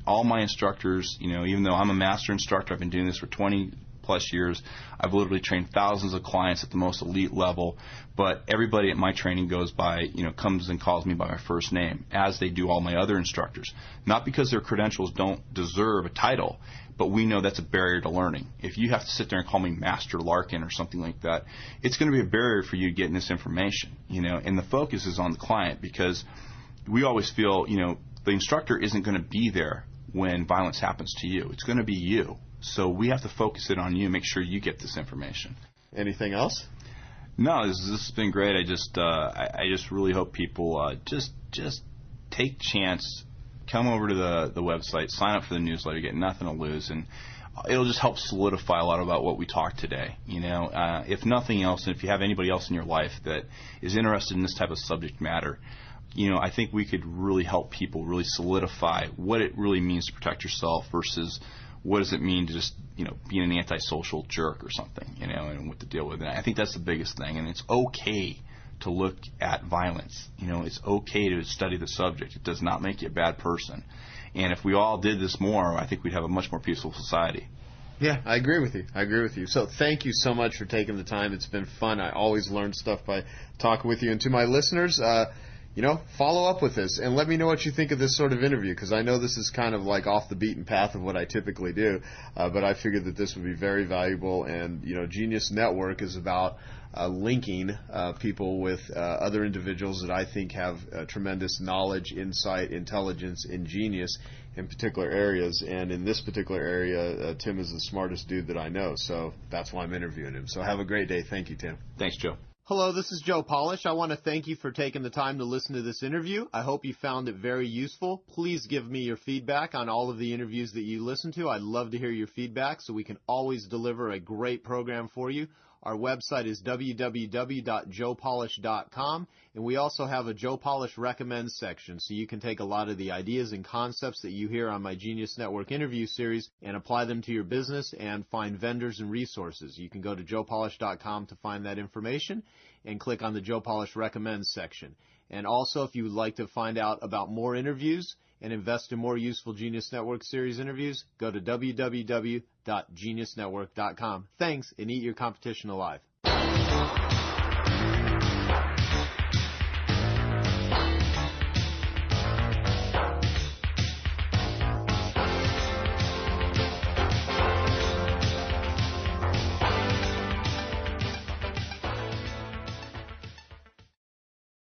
All my instructors, even though I'm a master instructor, I've been doing this for 20 plus years. I've literally trained thousands of clients at the most elite level, but everybody at my training goes by, comes and calls me by my first name, as they do all my other instructors. Not because their credentials don't deserve a title, but we know that's a barrier to learning. If you have to sit there and call me Master Larkin or something like that, it's going to be a barrier for you getting this information, and the focus is on the client, because we always feel, the instructor isn't going to be there when violence happens to you. It's going to be you. So we have to focus it on you, make sure you get this information. Anything else? No, this has been great. I just really hope people just take chance, come over to the website, sign up for the newsletter, get nothing to lose, and it'll just help solidify a lot about what we talked today. If nothing else, and if you have anybody else in your life that is interested in this type of subject matter, I think we could really help people really solidify what it really means to protect yourself versus what does it mean to just, be an antisocial jerk or something, and what to deal with. And I think that's the biggest thing. And it's okay to look at violence. It's okay to study the subject. It does not make you a bad person. And if we all did this more, I think we'd have a much more peaceful society. Yeah, I agree with you. So thank you so much for taking the time. It's been fun. I always learn stuff by talking with you. And to my listeners, follow up with this and let me know what you think of this sort of interview, because I know this is kind of like off the beaten path of what I typically do, but I figured that this would be very valuable. And, Genius Network is about linking people with other individuals that I think have tremendous knowledge, insight, intelligence, and genius in particular areas. And in this particular area, Tim is the smartest dude that I know, so that's why I'm interviewing him. So have a great day. Thank you, Tim. Thanks, Joe. Hello, this is Joe Polish. I want to thank you for taking the time to listen to this interview. I hope you found it very useful. Please give me your feedback on all of the interviews that you listen to. I'd love to hear your feedback so we can always deliver a great program for you. Our website is www.joepolish.com, and we also have a Joe Polish Recommends section, so you can take a lot of the ideas and concepts that you hear on my Genius Network interview series and apply them to your business and find vendors and resources. You can go to joepolish.com to find that information and click on the Joe Polish Recommends section. And also, if you would like to find out about more interviews and invest in more useful Genius Network series interviews, go to www.geniusnetwork.com. Thanks, and eat your competition alive.